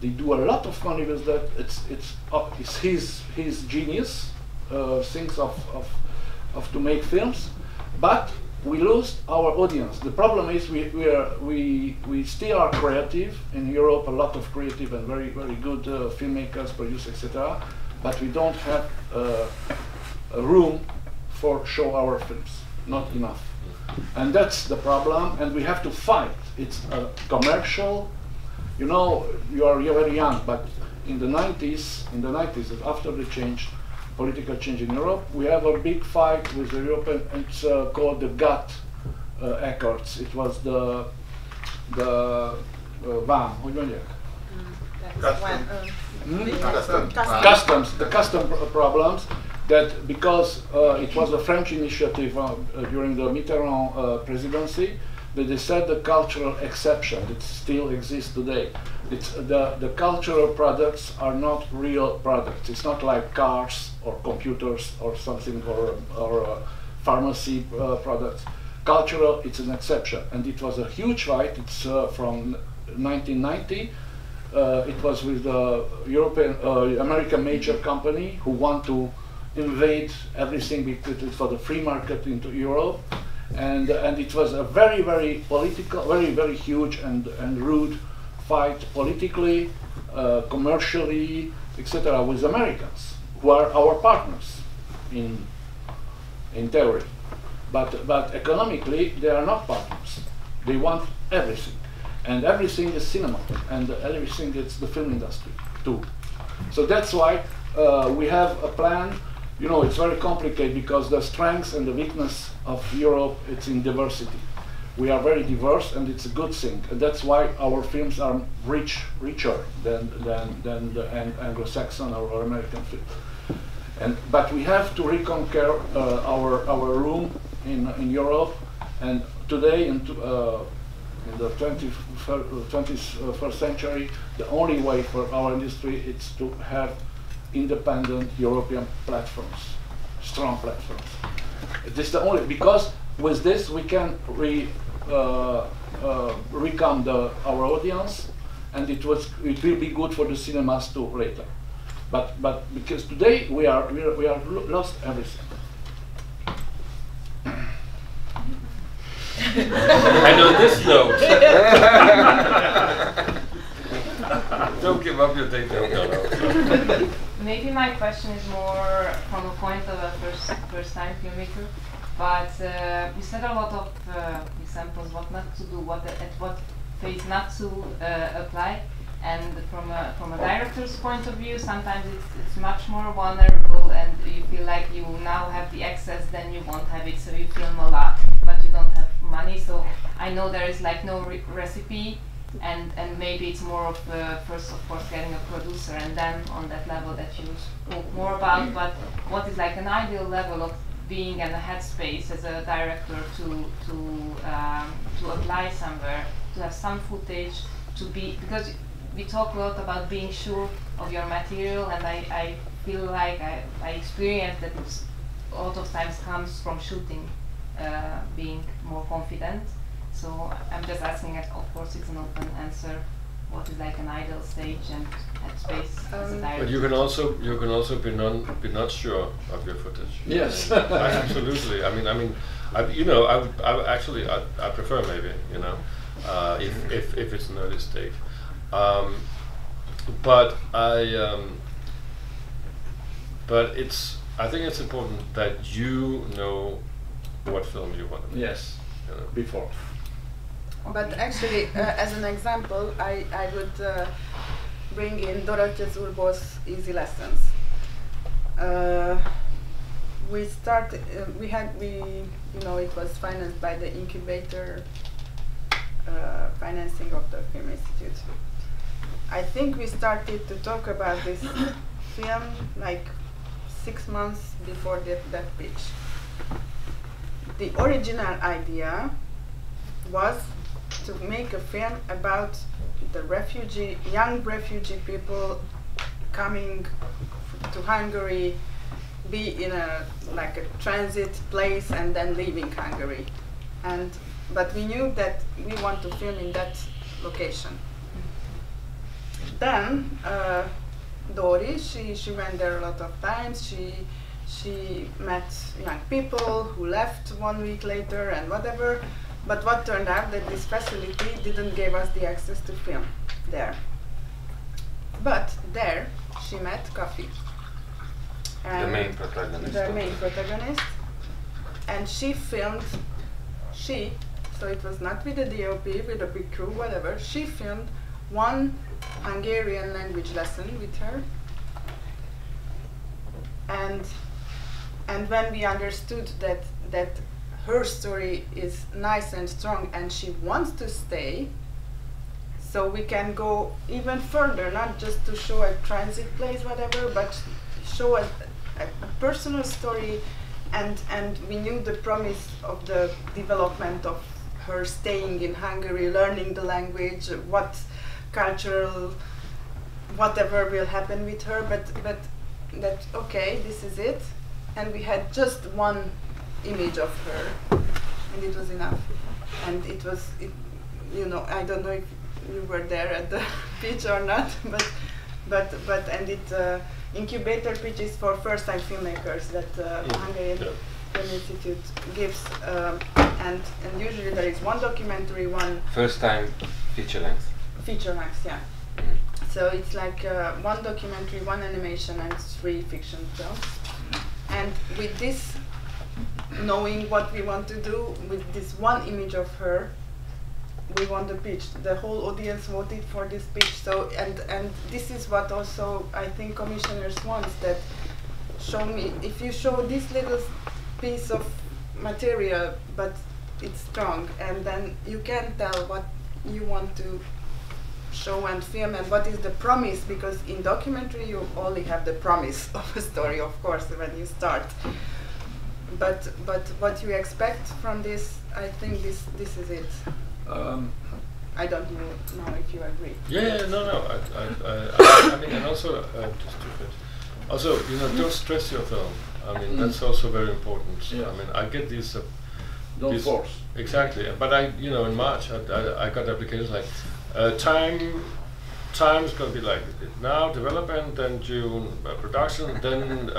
do a lot of money with that. It's his genius things of to make films, but we lose our audience. The problem is we still are creative in Europe, a lot of creative and very good filmmakers, producers, etc. But we don't have a room for show our films, not enough, and that's the problem. And we have to fight. It's a commercial. You know, you're very young, but in the 90s, after the political change in Europe, we have a big fight with the European. It's called the GATT Accords. It was the VAM. Hogy mondják? Custom problems. That because it was a French initiative during the Mitterrand presidency, that they said the cultural exception that still exists today. It's the cultural products are not real products. It's not like cars or computers or something, or pharmacy products. Cultural, it's an exception, and it was a huge fight. It's from 1990. It was with the American major company who want to invade everything for the free market into Europe. And it was a very political, very huge and rude fight politically, commercially, etc. with Americans, who are our partners in theory, but economically they are not partners. They want everything, and everything is cinema, and everything is the film industry too. So that's why we have a plan. You know, it's very complicated because the strengths and the weakness of Europe, it's in diversity. We are very diverse, and it's a good thing. And that's why our films are richer than the Anglo-Saxon or American film. But we have to reconquer our room in Europe. And today, in the 21st century, the only way for our industry is to have independent European platforms, strong platforms. This is the only, because with this we can recount our audience, and it will be good for the cinemas too later. But because today we are lost everything. And on this note, don't give up your day job. Maybe my question is more from a point of a first-time filmmaker. But you said a lot of examples what not to do, at what phase not to apply. And from a director's point of view, sometimes it's much more vulnerable, and you feel like you now have the access, then you won't have it, so you film a lot, but you don't have money. So I know there is like no recipe, and maybe it's more of first, of course, getting a producer, and then on that level that you spoke more about. But what is like an ideal level of being in a headspace as a director to apply somewhere, to have some footage, to be, because we talk a lot about being sure of your material, and I feel like I experience that it's a lot of times comes from shooting, being more confident. So I'm just asking, of course it's an open answer, what is like an ideal stage and headspace as a director. But you can also be not sure of your footage. Yes. Absolutely. I mean, I prefer maybe, if it's an early stage. But I think it's important that you know what film you want to make. Yes. Before. But actually, as an example, I would bring in Dorottya Zurbo's Easy Lessons. It was financed by the incubator financing of the Film Institute. I think we started to talk about this film like 6 months before that pitch. The original idea was to make a film about the young refugee people coming to Hungary, be in a transit place and then leaving Hungary. But we knew that we want to film in that location. Then Dori, she went there a lot of times. She met young people who left 1 week later and whatever. But what turned out that this facility didn't give us the access to film there. But there she met Kafi, the main protagonist. The main protagonist, and she filmed. So it was not with a DOP, with a big crew, whatever. She filmed 1 Hungarian language lesson with her, and when we understood that her story is nice and strong and she wants to stay, so we can go even further, not just to show a transit place, whatever, but show a personal story, and we knew the promise of the development of her staying in Hungary, learning the language, what cultural whatever will happen with her, but that okay, this is it, and we had just 1 image of her, and it was enough. And I don't know if you were there at the pitch or not, but incubator pitches for first-time filmmakers that Hungarian Film Institute gives, and usually there is 1 documentary, 1 first-time feature length. Feature length, yeah. So it's like 1 documentary, 1 animation, and 3 fiction films. And with this, knowing what we want to do with this 1 image of her, we won the pitch. The whole audience voted for this pitch. So and this is what also I think commissioners want, that show me, if you show this little piece of material, but it's strong, and then you can tell what you want to show and film and what is the promise, because in documentary you only have the promise of a story, of course, when you start. But what you expect from this, I think this is it. I don't know if you agree. No. I mean, and also also don't stress your film. I mean, that's also very important. Yeah. I mean, I get these. Don't force. Exactly, but in March I got applications like time's going to be like now development, then June production, then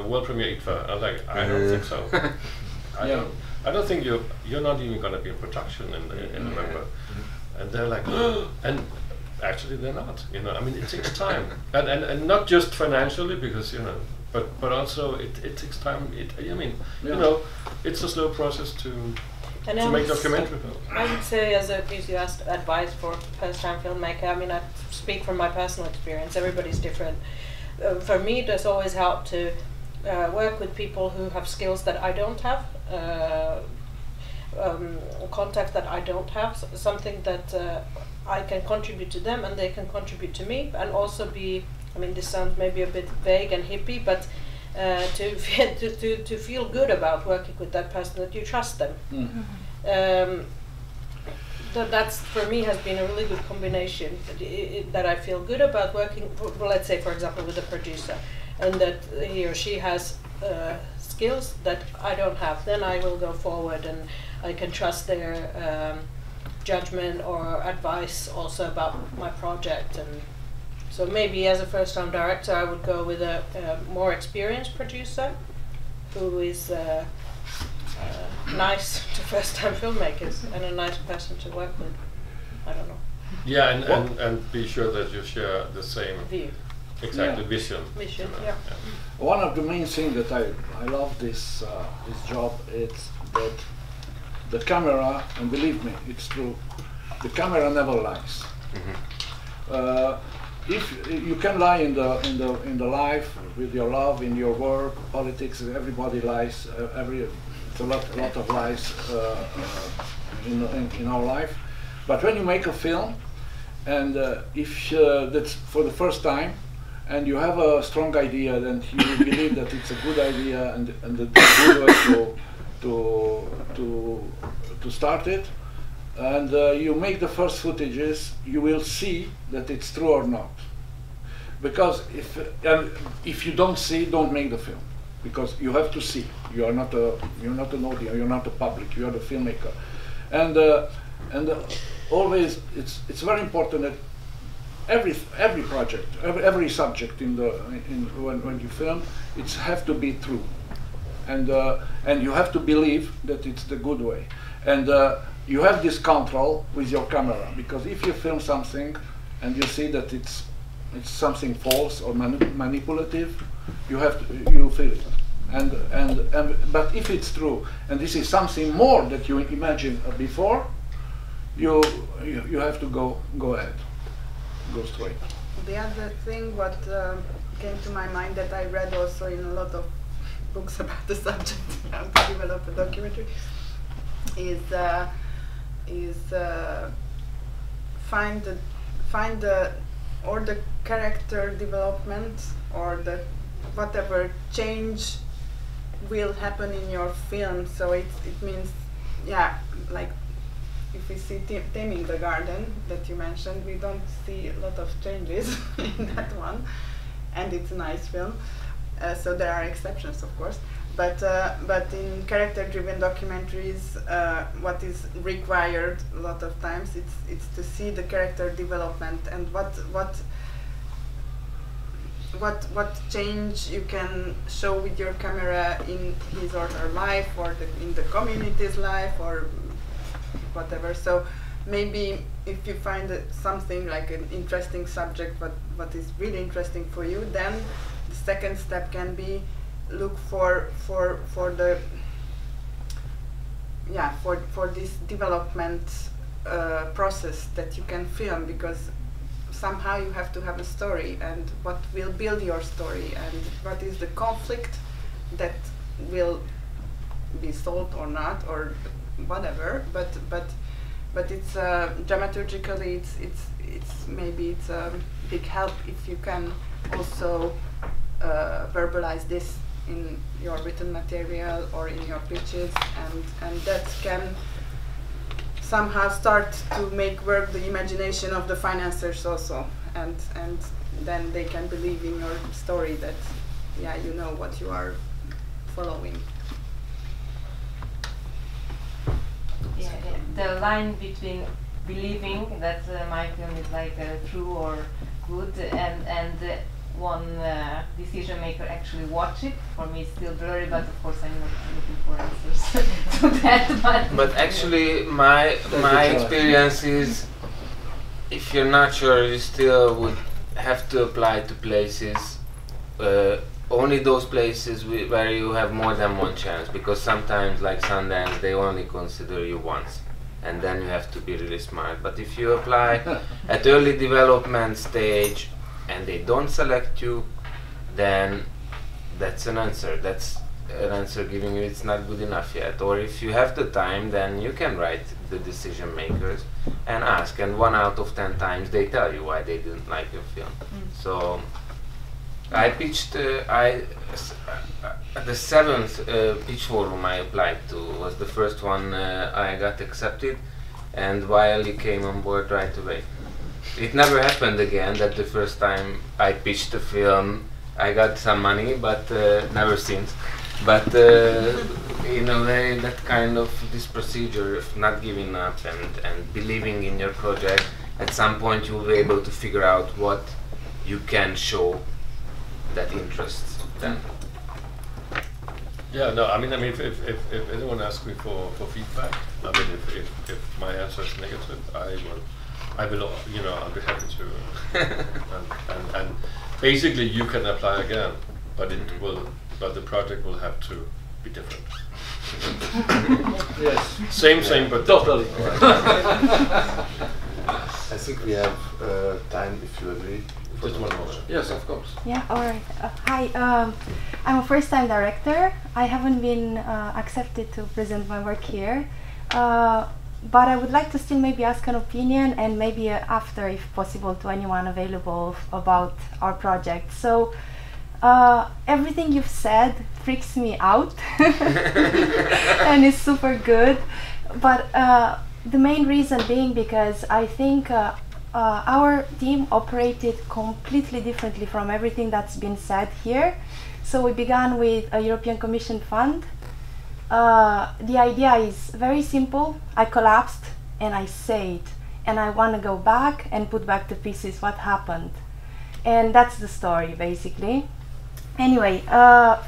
world premiere ITFA. I was like, I don't think so. I don't think you're not even going to be in production in November. And they're like, and actually they're not. I mean, it takes time, and not just financially, because but also it takes time. I mean, you know, it's a slow process to make documentary films. I would say, as you asked advice for first-time filmmaker, I mean, I speak from my personal experience. Everybody's different. For me, it has always helped to work with people who have skills that I don't have, contacts that I don't have, something that I can contribute to them and they can contribute to me, and also be, I mean, this sounds maybe a bit vague and hippie, but to feel good about working with that person, that you trust them. That's, for me, has been a really good combination, that I feel good about working, well, let's say, for example, with a producer, and that he or she has skills that I don't have. Then I will go forward and I can trust their judgment or advice also about my project. And so maybe as a first-time director, I would go with a more experienced producer who is nice to first-time filmmakers and a nice person to work with. I don't know. Yeah, and be sure that you share the same view. Exactly, vision. Vision, yeah. One of the main things that I love this job is that the camera, and believe me, it's true, the camera never lies. If you can lie in the life with your love, in your work, politics, everybody lies. It's a lot of lies in our life. But when you make a film, and if that's for the first time, and you have a strong idea, and you believe that it's a good idea and a good way to start it, and you make the first footages, you will see that it's true or not. Because if you don't see, don't make the film, because you have to see. You are not an audience. You're not a public. You are the filmmaker, and always it's very important that every project, every subject when you film, it has to be true, and you have to believe that it's the good way, and you have this control with your camera, because if you film something and you see that it's something false or manipulative, you feel it, but if it's true and this is something more that you imagine before, you have to go ahead. Go straight. The other thing what came to my mind that I read also in a lot of books about the subject, how to develop a documentary, is find the or the character development or the whatever change will happen in your film. So it means, yeah, like if we see Taming the Garden that you mentioned, we don't see a lot of changes in that one, and it's a nice film. So there are exceptions, of course, but in character-driven documentaries, what is required a lot of times it's to see the character development and what change you can show with your camera in his or her life, or in the community's life, or whatever. So maybe if you find something like an interesting subject, what is really interesting for you, then the second step can be look for this development process that you can film, because somehow you have to have a story, and what will build your story, and what is the conflict that will be solved or not, or whatever. But it's dramaturgically it's maybe it's a big help if you can also verbalize this in your written material or in your pitches, and that can somehow start to make work the imagination of the financiers also, and then they can believe in your story that, yeah, you know what you are following. Yeah, the line between believing that my film is like true or good and one decision maker actually watch it, for me it's still blurry, but of course I'm not looking for answers to that. But actually my experience is, if you're not sure, you still would have to apply to places only those places where you have more than one chance, because sometimes, like Sundance, they only consider you once, and then you have to be really smart. But if you apply at early development stage and they don't select you, then that's an answer. That's an answer giving you it's not good enough yet. Or if you have the time, then you can write the decision makers and ask, and 1 out of 10 times they tell you why they didn't like your film. So I pitched, the 7th pitch forum I applied to was the first one I got accepted, and Wiley came on board right away. It never happened again that the first time I pitched a film I got some money, but never since. But in a way, that kind of this procedure of not giving up and believing in your project, at some point you will be able to figure out what you can show that interests them. Yeah, no, I mean, if anyone asks me for feedback, I mean, if my answer is negative, I will, you know, I'll be happy to. and basically, you can apply again, but it will, but the project will have to be different. Yes. Same, but totally. I think we have time, if you agree. Just one more. Yes, of course. Yeah, alright. Hi, I'm a first-time director. I haven't been accepted to present my work here, but I would like to still maybe ask an opinion, and maybe after, if possible, to anyone available about our project. So, everything you've said freaks me out, and it's super good. But the main reason being because I think our team operated completely differently from everything that's been said here. So we began with a European Commission fund. The idea is very simple. I collapsed and I said, and I want to go back and put back the pieces, what happened. And that's the story, basically. Anyway,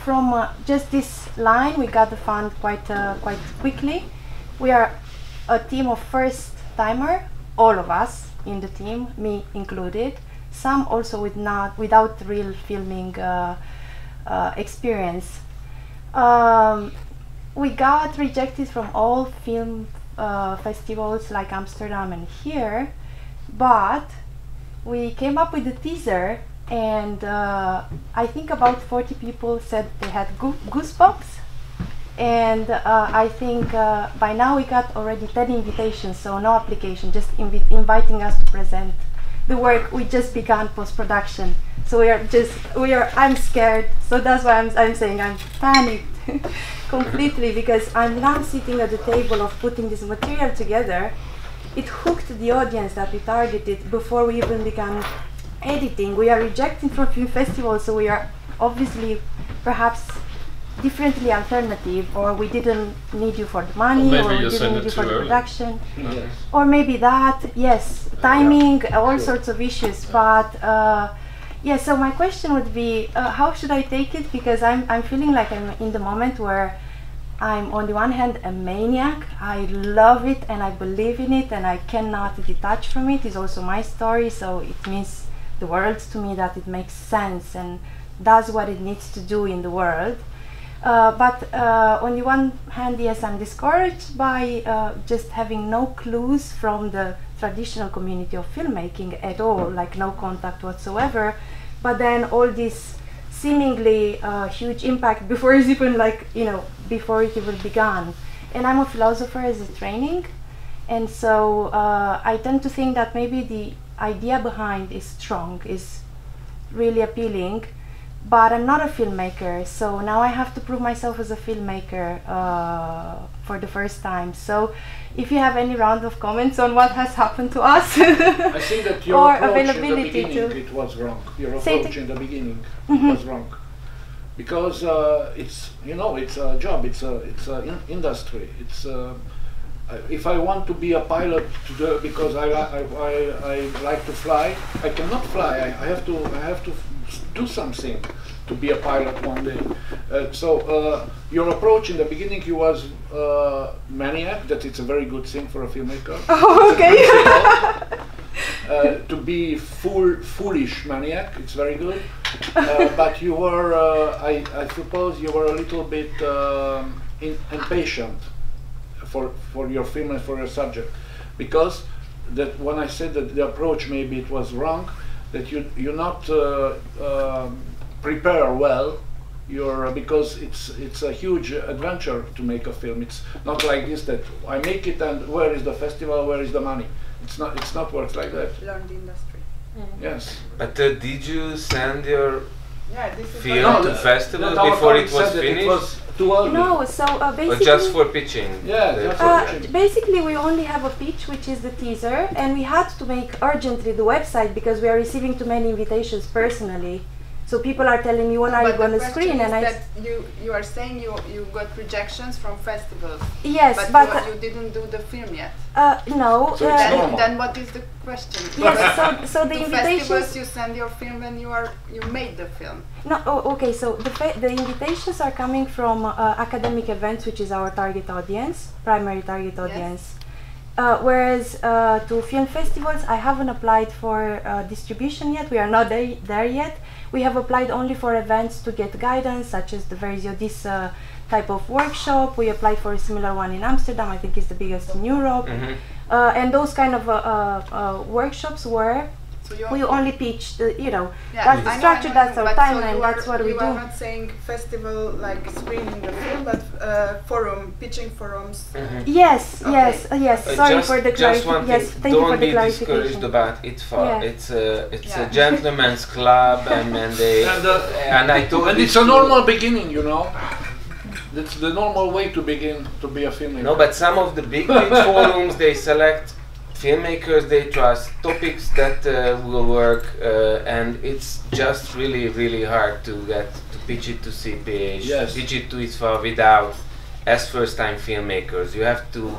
from just this line, we got the fund quite quickly. We are a team of first-timer, all of us in the team, me included. Some also without real filming experience. We got rejected from all film festivals like Amsterdam and here, but we came up with a teaser, and I think about 40 people said they had goosebumps. And I think by now we got already 10 invitations, so no application, just inviting us to present the work. We just began post-production, so I'm scared. So that's why I'm saying I'm panicked completely, because I'm now sitting at the table of putting this material together. It hooked the audience that we targeted before we even began editing. We are rejecting from film festivals, so we are obviously perhaps differently alternative, or we didn't need you for the money, or we didn't need you for the production, or maybe that, yes, timing, all sorts of issues. But yeah, so my question would be, how should I take it? Because I'm feeling like I'm in the moment where I'm on the one hand a maniac. I love it and I believe in it and I cannot detach from it. It's also my story, so it means the world to me, that it makes sense and does what it needs to do in the world. But on the one hand, yes, I'm discouraged by just having no clues from the traditional community of filmmaking at all, like no contact whatsoever. But then all this seemingly huge impact before it's even, like, you know, before it even began. And I'm a philosopher as a training, and so I tend to think that maybe the idea behind is strong, is really appealing. But I'm not a filmmaker, so now I have to prove myself as a filmmaker for the first time. So if you have any round of comments on what has happened to us, I think that your or approach availability in the beginning, to it was wrong. Your approach in the beginning was wrong, because it's, you know, it's a job, it's a industry. It's if I want to be a pilot because I like to fly, I cannot fly. I have to do something to be a pilot one day. So your approach in the beginning, you was maniac. That it's a very good thing for a filmmaker. Oh, okay. to be foolish maniac. It's very good. But you were, I suppose, you were a little bit impatient for your film and for your subject, because that when I said that the approach maybe it was wrong, that you not prepare well. Because it's a huge adventure to make a film. It's not like this that I make it and where is the festival, where is the money? It's not works like that. Learn the industry. Yes. But did you send your This is film to festivals before it was finished? It was too early. No, so basically. Or just for pitching? Yeah, just for pitching. Basically, we only have a pitch, which is the teaser, and we had to make urgently the website because we are receiving too many invitations personally. So people are telling me when are you going to screen, and that you are saying you got rejections from festivals. Yes, but you didn't do the film yet. No. So then what is the question? Yes. So the invitations. Festivals you send your film when you made the film. No. Okay. So the invitations are coming from academic events, which is our target audience, primary target audience. Whereas to film festivals, I haven't applied for distribution yet. We are not there yet. We have applied only for events to get guidance, such as the Verzió this type of workshop. We applied for a similar one in Amsterdam. I think it's the biggest in Europe. And those kind of workshops where we only pitch, that's the structure, that's our timeline, that's what we do. You are not saying festival like screening the film, but pitching forums. Yes. Sorry for the clarification. Yes, thank you for the clarification. Don't be discouraged about ITFA. It's a gentleman's club, and it's a normal beginning, That's the normal way to begin to be a filmmaker. No, but some of the big forums, they select filmmakers they trust, topics that will work, and it's just really hard to pitch it to CPH, pitch it to ITFA without, as first-time filmmakers. You have to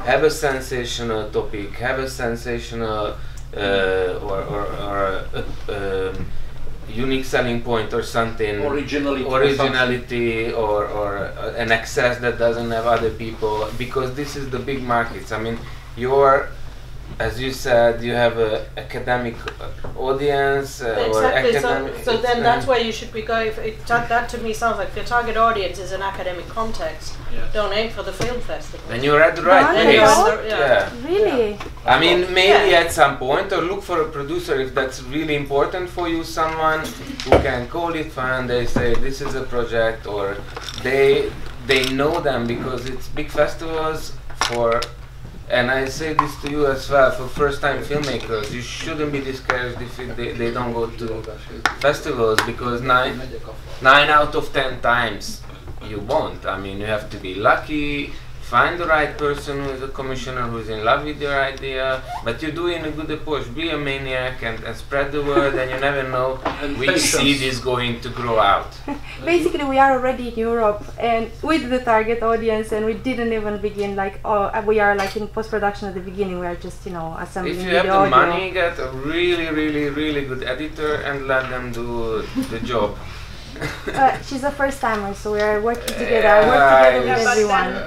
have a sensational topic, have a sensational unique selling point or something, originality or an access that doesn't have other people, because this is the big markets. I mean, as you said, you have an academic audience So then that's where you should be going. That to me sounds like the target audience is an academic context. Yes. Don't aim for the film festival. Then you're at the right place. Really? Yeah. I mean, maybe at some point, or look for a producer if that's really important for you. Someone who can call it fun. They say this is a project, or they know them because it's big festivals for. And I say this to you as well, for first-time filmmakers, you shouldn't be discouraged if they don't go to festivals, because 9 out of 10 times you won't. I mean, you have to be lucky, find the right person who is a commissioner who is in love with your idea, but you do it in a good approach. Be a maniac and spread the word, and you never know which seed is going to grow out. Basically, we are already in Europe and with the target audience, and we didn't even begin we are like in post-production at the beginning. We are just assembling If you have the money, get a really good editor and let them do the job. She's a first-timer, so we are working together. With everyone.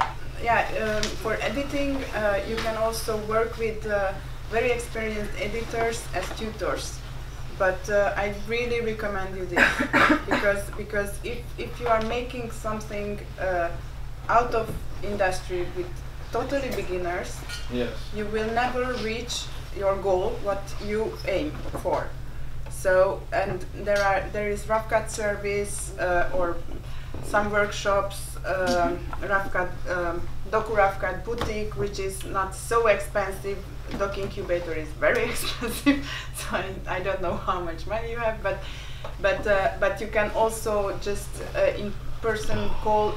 For editing, you can also work with very experienced editors as tutors. But I really recommend you this because if you are making something out of industry with totally beginners, you will never reach your goal, what you aim for. So, and there is rough cut service or some workshops, docu rough cut boutique, which is not so expensive. Doc incubator is very expensive, so I don't know how much money you have, but you can also just in person call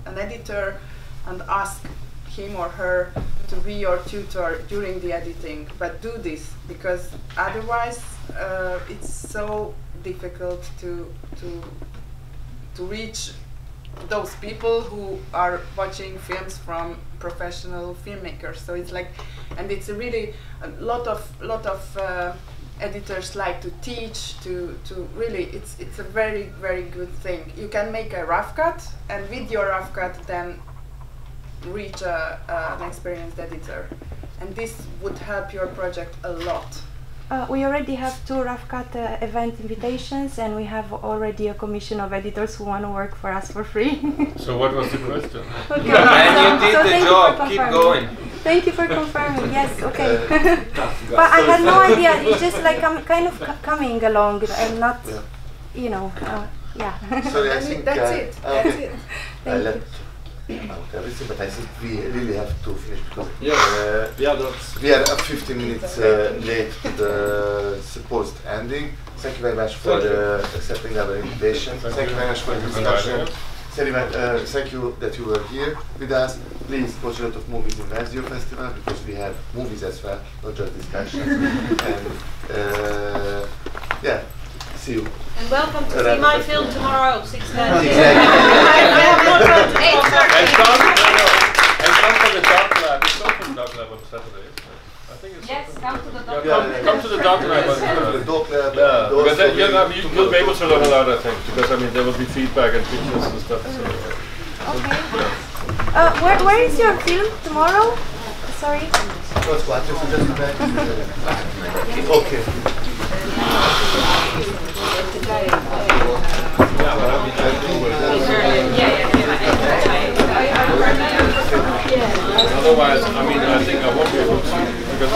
an editor and ask him or her to be your tutor during the editing. But do this, because otherwise it's so difficult to reach those people who are watching films from professional filmmakers. So it's like, and it's a really a lot of editors like to teach, to really, it's a very good thing. You can make a rough cut, and with your rough cut then reach an experienced editor. And this would help your project a lot. We already have 2 rough cut event invitations, and we have already a commission of editors who want to work for us for free. So what was the question? Okay. And you did the job, keep going. Thank you for confirming, yes, okay. But I had no idea, it's just like I'm kind of coming along and not, you know, yeah. Sorry, I think that's it. That's it. I left out everything, but I think we really have to finish because we are 15 minutes late to the supposed ending. Thank you very much for accepting our invitation. Thank you very much for the discussion. Thank you that you were here with us. Please watch a lot of movies in Verzió Festival because we have movies as well, not just discussions. And yeah, see you. And welcome to see my film tomorrow, 6:30. Exactly. And come to the Doc Lab. It's open Doc Lab on Saturday. I think it's Yes, come to the Doc Lab. Come to the Doc Lab. Come to the Doc Lab. Yeah, because you'll be able to learn a lot, I think, because I mean there will be feedback and pictures and stuff. So, Okay. Where is your film tomorrow? Sorry. Okay. Otherwise, I mean, I think I won't be able to because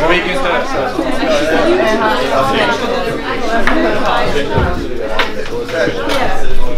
Thank you so much. Okay.